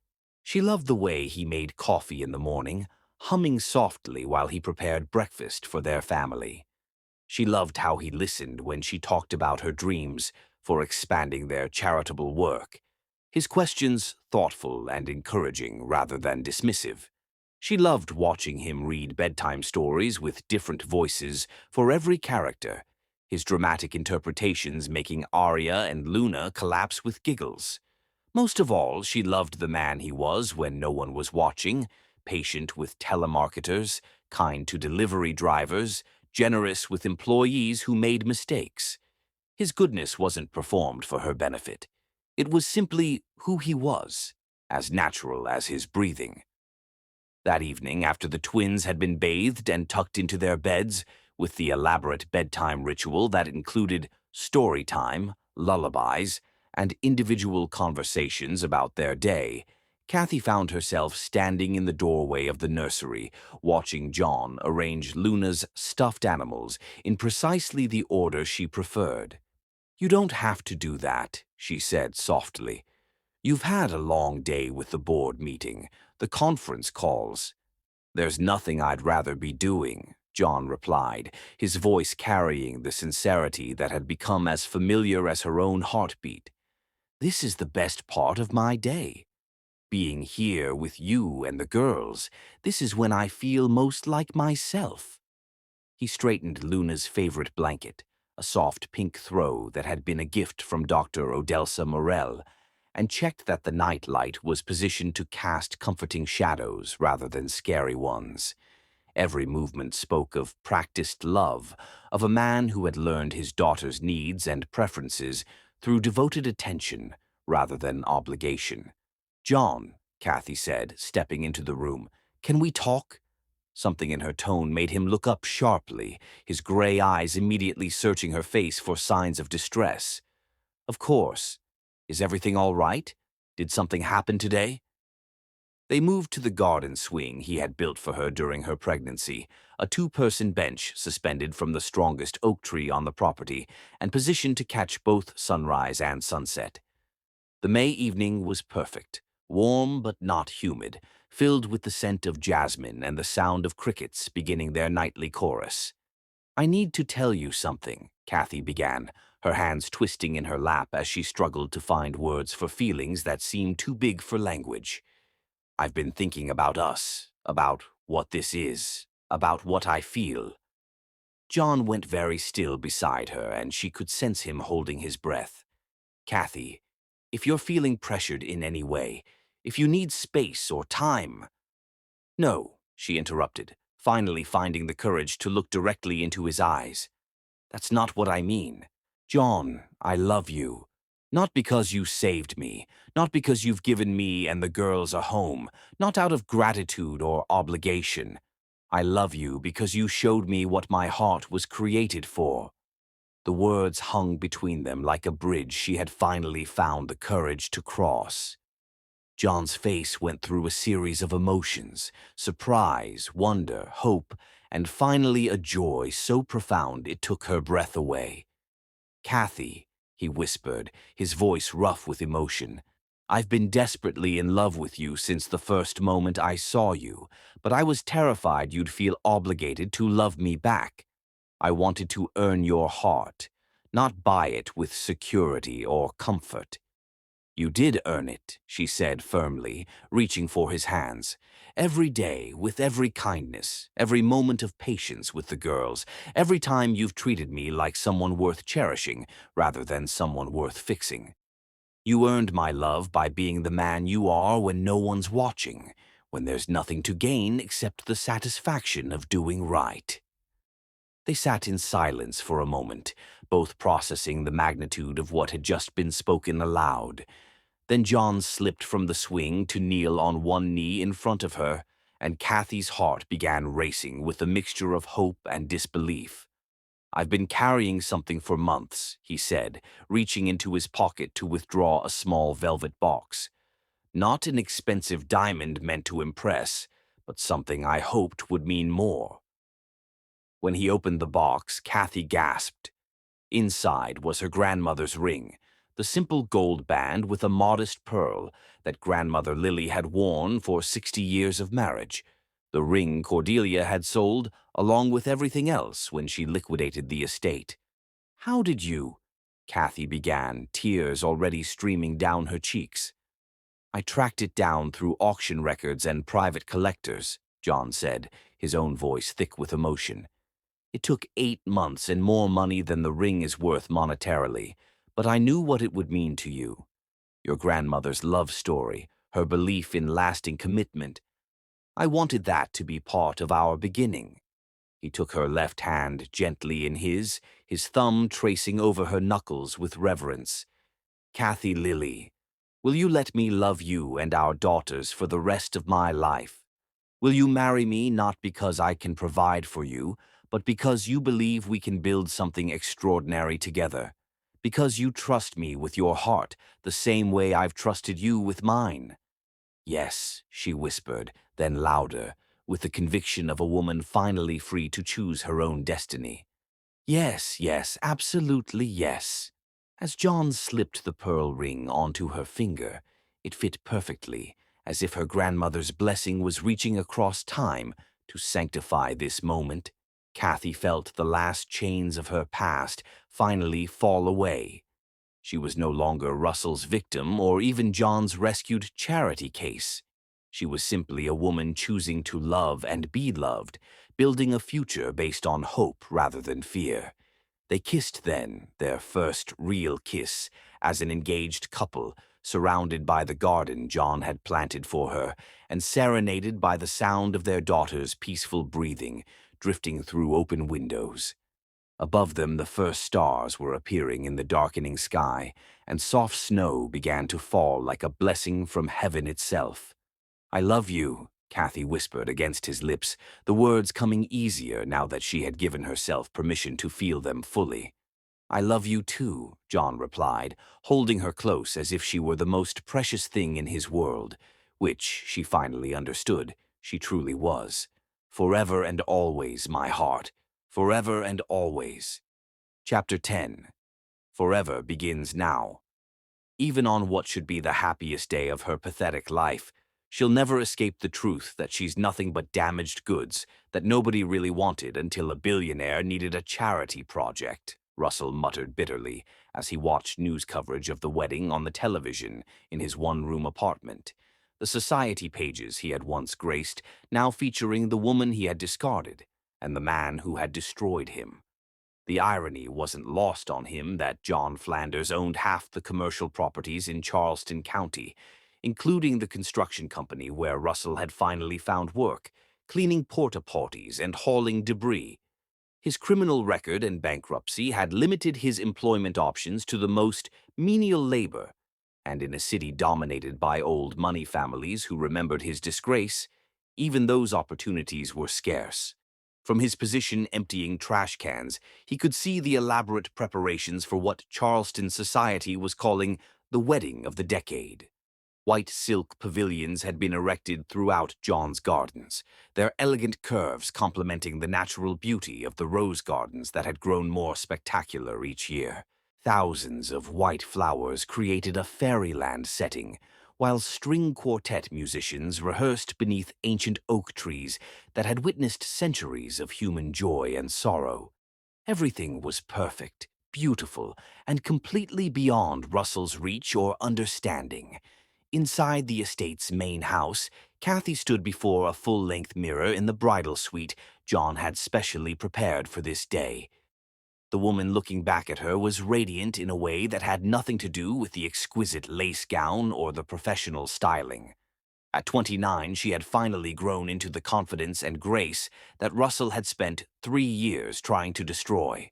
She loved the way he made coffee in the morning, humming softly while he prepared breakfast for their family. She loved how he listened when she talked about her dreams for expanding their charitable work, his questions thoughtful and encouraging rather than dismissive. She loved watching him read bedtime stories with different voices for every character, his dramatic interpretations making Arya and Luna collapse with giggles. Most of all, she loved the man he was when no one was watching, patient with telemarketers, kind to delivery drivers, generous with employees who made mistakes. His goodness wasn't performed for her benefit. It was simply who he was, as natural as his breathing. That evening, after the twins had been bathed and tucked into their beds, with the elaborate bedtime ritual that included story time, lullabies, and individual conversations about their day, Kathy found herself standing in the doorway of the nursery, watching John arrange Luna's stuffed animals in precisely the order she preferred. "You don't have to do that," she said softly. "You've had a long day with the board meeting, the conference calls." "There's nothing I'd rather be doing," John replied, his voice carrying the sincerity that had become as familiar as her own heartbeat. "This is the best part of my day. Being here with you and the girls, this is when I feel most like myself." He straightened Luna's favorite blanket, a soft pink throw that had been a gift from Dr. Odelsa Morel, and checked that the nightlight was positioned to cast comforting shadows rather than scary ones. Every movement spoke of practiced love, of a man who had learned his daughter's needs and preferences through devoted attention rather than obligation. "John," Kathy said, stepping into the room, "can we talk?" Something in her tone made him look up sharply, his gray eyes immediately searching her face for signs of distress. "Of course. Is everything all right? Did something happen today?" They moved to the garden swing he had built for her during her pregnancy, a two-person bench suspended from the strongest oak tree on the property and positioned to catch both sunrise and sunset. The May evening was perfect, warm but not humid, filled with the scent of jasmine and the sound of crickets beginning their nightly chorus. "I need to tell you something," Kathy began, her hands twisting in her lap as she struggled to find words for feelings that seemed too big for language. "I've been thinking about us, about what this is, about what I feel." John went very still beside her, and she could sense him holding his breath. "Kathy, if you're feeling pressured in any way, if you need space or time—" "No," she interrupted, finally finding the courage to look directly into his eyes. "That's not what I mean. John, I love you. Not because you saved me, not because you've given me and the girls a home, not out of gratitude or obligation. I love you because you showed me what my heart was created for." The words hung between them like a bridge she had finally found the courage to cross. John's face went through a series of emotions: surprise, wonder, hope, and finally a joy so profound it took her breath away. "Kathy," he whispered, his voice rough with emotion, "I've been desperately in love with you since the first moment I saw you, but I was terrified you'd feel obligated to love me back. I wanted to earn your heart, not buy it with security or comfort." "You did earn it," she said firmly, reaching for his hands. "Every day, with every kindness, every moment of patience with the girls, every time you've treated me like someone worth cherishing rather than someone worth fixing. You earned my love by being the man you are when no one's watching, when there's nothing to gain except the satisfaction of doing right." They sat in silence for a moment, both processing the magnitude of what had just been spoken aloud. Then John slipped from the swing to kneel on one knee in front of her, and Kathy's heart began racing with a mixture of hope and disbelief. "I've been carrying something for months," he said, reaching into his pocket to withdraw a small velvet box. "Not an expensive diamond meant to impress, but something I hoped would mean more." When he opened the box, Kathy gasped. Inside was her grandmother's ring, the simple gold band with a modest pearl that grandmother Lily had worn for 60 years of marriage. The ring Cordelia had sold, along with everything else, when she liquidated the estate. "How did you—" Kathy began, tears already streaming down her cheeks. "I tracked it down through auction records and private collectors," John said, his own voice thick with emotion. "It took 8 months and more money than the ring is worth monetarily, but I knew what it would mean to you. Your grandmother's love story, her belief in lasting commitment. I wanted that to be part of our beginning." He took her left hand gently in his thumb tracing over her knuckles with reverence. "Kathy Lily, will you let me love you and our daughters for the rest of my life? Will you marry me not because I can provide for you, but because you believe we can build something extraordinary together? Because you trust me with your heart the same way I've trusted you with mine?" "Yes," she whispered, then louder, with the conviction of a woman finally free to choose her own destiny. "Yes, yes, absolutely yes." As John slipped the pearl ring onto her finger, it fit perfectly, as if her grandmother's blessing was reaching across time to sanctify this moment. Kathy felt the last chains of her past finally fall away. She was no longer Russell's victim or even John's rescued charity case. She was simply a woman choosing to love and be loved, building a future based on hope rather than fear. They kissed then, their first real kiss, as an engaged couple, surrounded by the garden John had planted for her, and serenaded by the sound of their daughter's peaceful breathing, drifting through open windows. Above them the first stars were appearing in the darkening sky, and soft snow began to fall like a blessing from heaven itself. "I love you," Kathy whispered against his lips, the words coming easier now that she had given herself permission to feel them fully. "I love you too," John replied, holding her close as if she were the most precious thing in his world. which, she finally understood, she truly was. Forever and always, my heart. Forever and always. Chapter 10. Forever begins now. Even on what should be the happiest day of her pathetic life, she'll never escape the truth that she's nothing but damaged goods that nobody really wanted until a billionaire needed a charity project, Russell muttered bitterly as he watched news coverage of the wedding on the television in his one-room apartment. The society pages he had once graced now featuring the woman he had discarded and the man who had destroyed him. The irony wasn't lost on him that John Flanders owned half the commercial properties in Charleston County, including the construction company where Russell had finally found work, cleaning porta-potties and hauling debris. His criminal record and bankruptcy had limited his employment options to the most menial labor, and in a city dominated by old money families who remembered his disgrace, even those opportunities were scarce. From his position emptying trash cans, he could see the elaborate preparations for what Charleston society was calling the wedding of the decade. White silk pavilions had been erected throughout John's gardens, their elegant curves complementing the natural beauty of the rose gardens that had grown more spectacular each year. Thousands of white flowers created a fairyland setting, while string quartet musicians rehearsed beneath ancient oak trees that had witnessed centuries of human joy and sorrow. Everything was perfect, beautiful, and completely beyond Russell's reach or understanding. Inside the estate's main house, Kathy stood before a full-length mirror in the bridal suite John had specially prepared for this day. The woman looking back at her was radiant in a way that had nothing to do with the exquisite lace gown or the professional styling. At 29, she had finally grown into the confidence and grace that Russell had spent 3 years trying to destroy.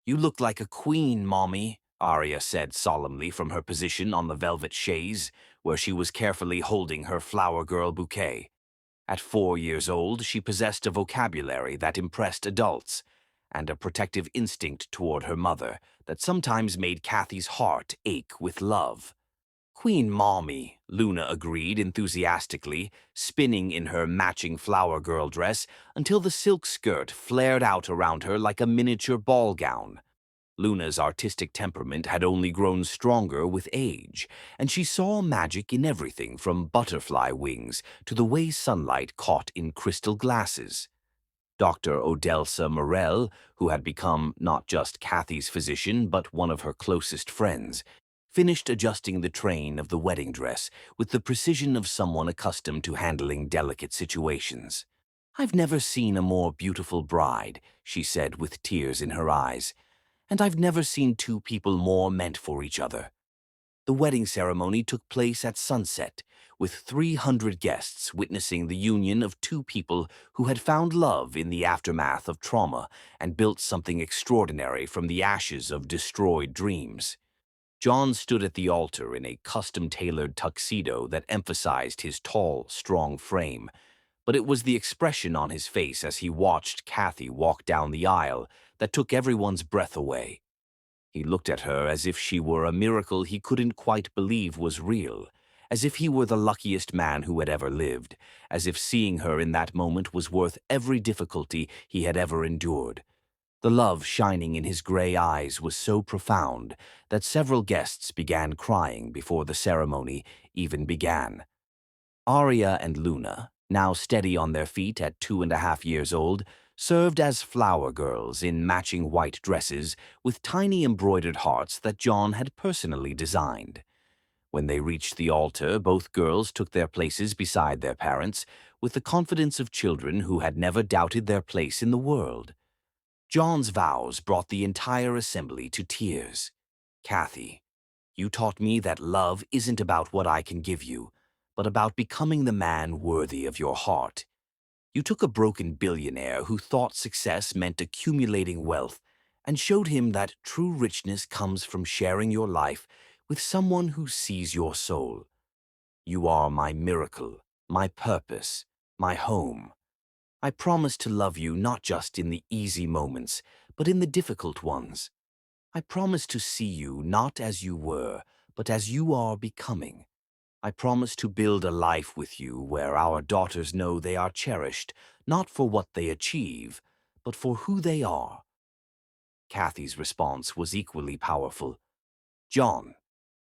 "You look like a queen, Mommy," Arya said solemnly from her position on the velvet chaise, where she was carefully holding her flower girl bouquet. At 4 years old, she possessed a vocabulary that impressed adults, and a protective instinct toward her mother that sometimes made Kathy's heart ache with love. "Queen Mommy," Luna agreed enthusiastically, spinning in her matching flower girl dress until the silk skirt flared out around her like a miniature ball gown. Luna's artistic temperament had only grown stronger with age, and she saw magic in everything from butterfly wings to the way sunlight caught in crystal glasses. Dr. Odelsa Morel, who had become not just Kathy's physician but one of her closest friends, finished adjusting the train of the wedding dress with the precision of someone accustomed to handling delicate situations. "I've never seen a more beautiful bride," she said with tears in her eyes, "and I've never seen two people more meant for each other." The wedding ceremony took place at sunset, with 300 guests witnessing the union of two people who had found love in the aftermath of trauma and built something extraordinary from the ashes of destroyed dreams. John stood at the altar in a custom-tailored tuxedo that emphasized his tall, strong frame, but it was the expression on his face as he watched Kathy walk down the aisle that took everyone's breath away. He looked at her as if she were a miracle he couldn't quite believe was real, as if he were the luckiest man who had ever lived, as if seeing her in that moment was worth every difficulty he had ever endured. The love shining in his gray eyes was so profound that several guests began crying before the ceremony even began. Arya and Luna, now steady on their feet at 2.5 years old, served as flower girls in matching white dresses with tiny embroidered hearts that John had personally designed. When they reached the altar, both girls took their places beside their parents with the confidence of children who had never doubted their place in the world. John's vows brought the entire assembly to tears. "Kathy, you taught me that love isn't about what I can give you, but about becoming the man worthy of your heart. You took a broken billionaire who thought success meant accumulating wealth and showed him that true richness comes from sharing your life with someone who sees your soul. You are my miracle, my purpose, my home. I promise to love you not just in the easy moments, but in the difficult ones. I promise to see you not as you were, but as you are becoming. I promise to build a life with you where our daughters know they are cherished, not for what they achieve, but for who they are. Kathy's response was equally powerful. John,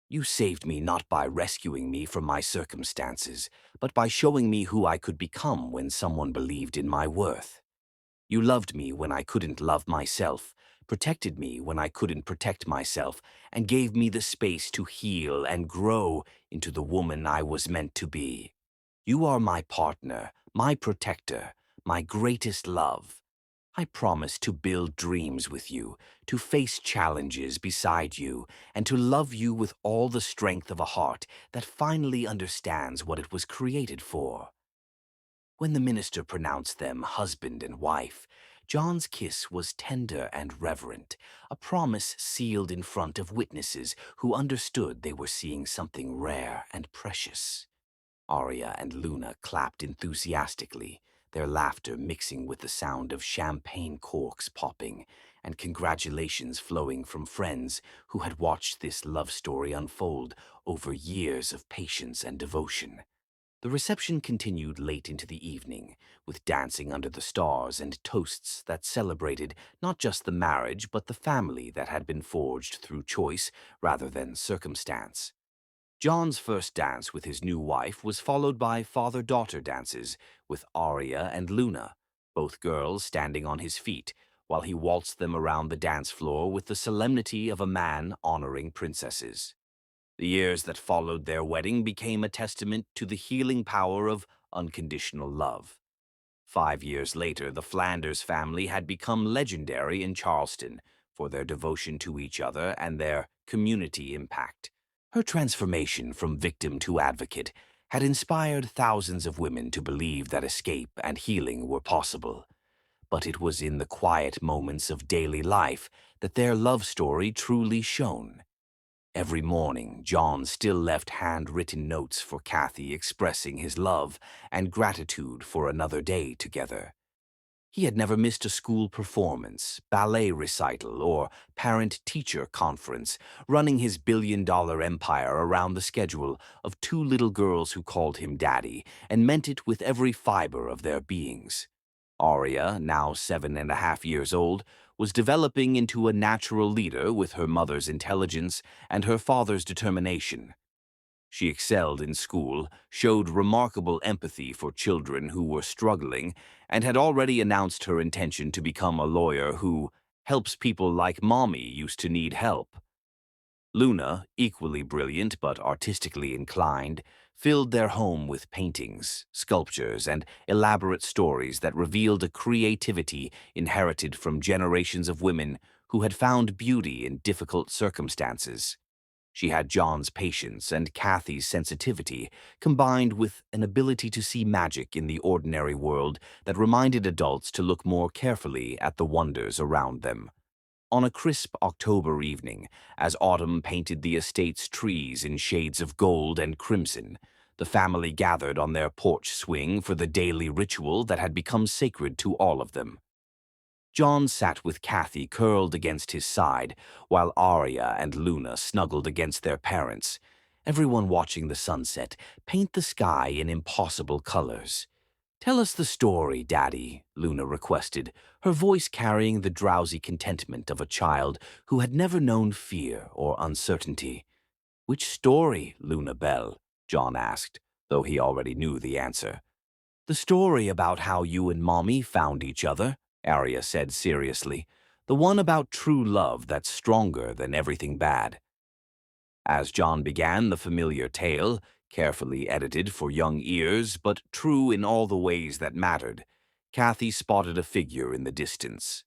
you saved me not by rescuing me from my circumstances, but by showing me who I could become when someone believed in my worth. You loved me when I couldn't love myself, protected me when I couldn't protect myself, and gave me the space to heal and grow into the woman I was meant to be. You are my partner, my protector, my greatest love. I promise to build dreams with you, to face challenges beside you, and to love you with all the strength of a heart that finally understands what it was created for. When the minister pronounced them husband and wife, John's kiss was tender and reverent, a promise sealed in front of witnesses who understood they were seeing something rare and precious. Arya and Luna clapped enthusiastically, their laughter mixing with the sound of champagne corks popping, and congratulations flowing from friends who had watched this love story unfold over years of patience and devotion. The reception continued late into the evening, with dancing under the stars and toasts that celebrated not just the marriage but the family that had been forged through choice rather than circumstance. John's first dance with his new wife was followed by father-daughter dances with Arya and Luna, both girls standing on his feet, while he waltzed them around the dance floor with the solemnity of a man honoring princesses. The years that followed their wedding became a testament to the healing power of unconditional love. 5 years later, the Flanders family had become legendary in Charleston for their devotion to each other and their community impact. Her transformation from victim to advocate had inspired thousands of women to believe that escape and healing were possible. But it was in the quiet moments of daily life that their love story truly shone. Every morning, John still left handwritten notes for Kathy expressing his love and gratitude for another day together. He had never missed a school performance, ballet recital, or parent-teacher conference, running his billion-dollar empire around the schedule of two little girls who called him Daddy and meant it with every fiber of their beings. Arya, now 7.5 years old, was developing into a natural leader with her mother's intelligence and her father's determination. She excelled in school, showed remarkable empathy for children who were struggling, and had already announced her intention to become a lawyer who helps people like Mommy used to need help. Luna, equally brilliant but artistically inclined, filled their home with paintings, sculptures, and elaborate stories that revealed a creativity inherited from generations of women who had found beauty in difficult circumstances. She had John's patience and Kathy's sensitivity, combined with an ability to see magic in the ordinary world that reminded adults to look more carefully at the wonders around them. On a crisp October evening, as autumn painted the estate's trees in shades of gold and crimson, the family gathered on their porch swing for the daily ritual that had become sacred to all of them. John sat with Kathy curled against his side, while Arya and Luna snuggled against their parents, everyone watching the sunset paint the sky in impossible colors. "Tell us the story, Daddy," Luna requested, her voice carrying the drowsy contentment of a child who had never known fear or uncertainty. "Which story, Luna Bell?" John asked, though he already knew the answer. "The story about how you and Mommy found each other," Arya said seriously. "The one about true love that's stronger than everything bad." As John began the familiar tale, carefully edited for young ears, but true in all the ways that mattered, Kathy spotted a figure in the distance.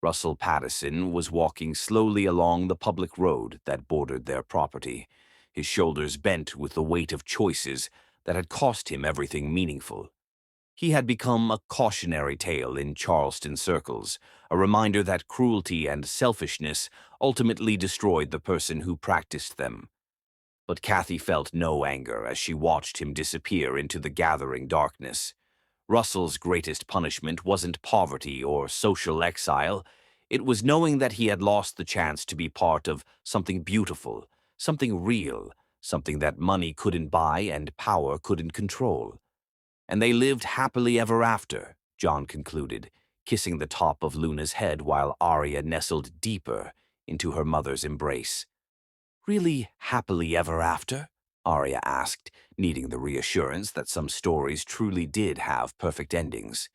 Russell Pattison was walking slowly along the public road that bordered their property, his shoulders bent with the weight of choices that had cost him everything meaningful. He had become a cautionary tale in Charleston circles, a reminder that cruelty and selfishness ultimately destroyed the person who practiced them. But Kathy felt no anger as she watched him disappear into the gathering darkness. Russell's greatest punishment wasn't poverty or social exile. It was knowing that he had lost the chance to be part of something beautiful, something real, something that money couldn't buy and power couldn't control. And they lived happily ever after, John concluded, kissing the top of Luna's head while Arya nestled deeper into her mother's embrace. Really happily ever after? Arya asked, needing the reassurance that some stories truly did have perfect endings.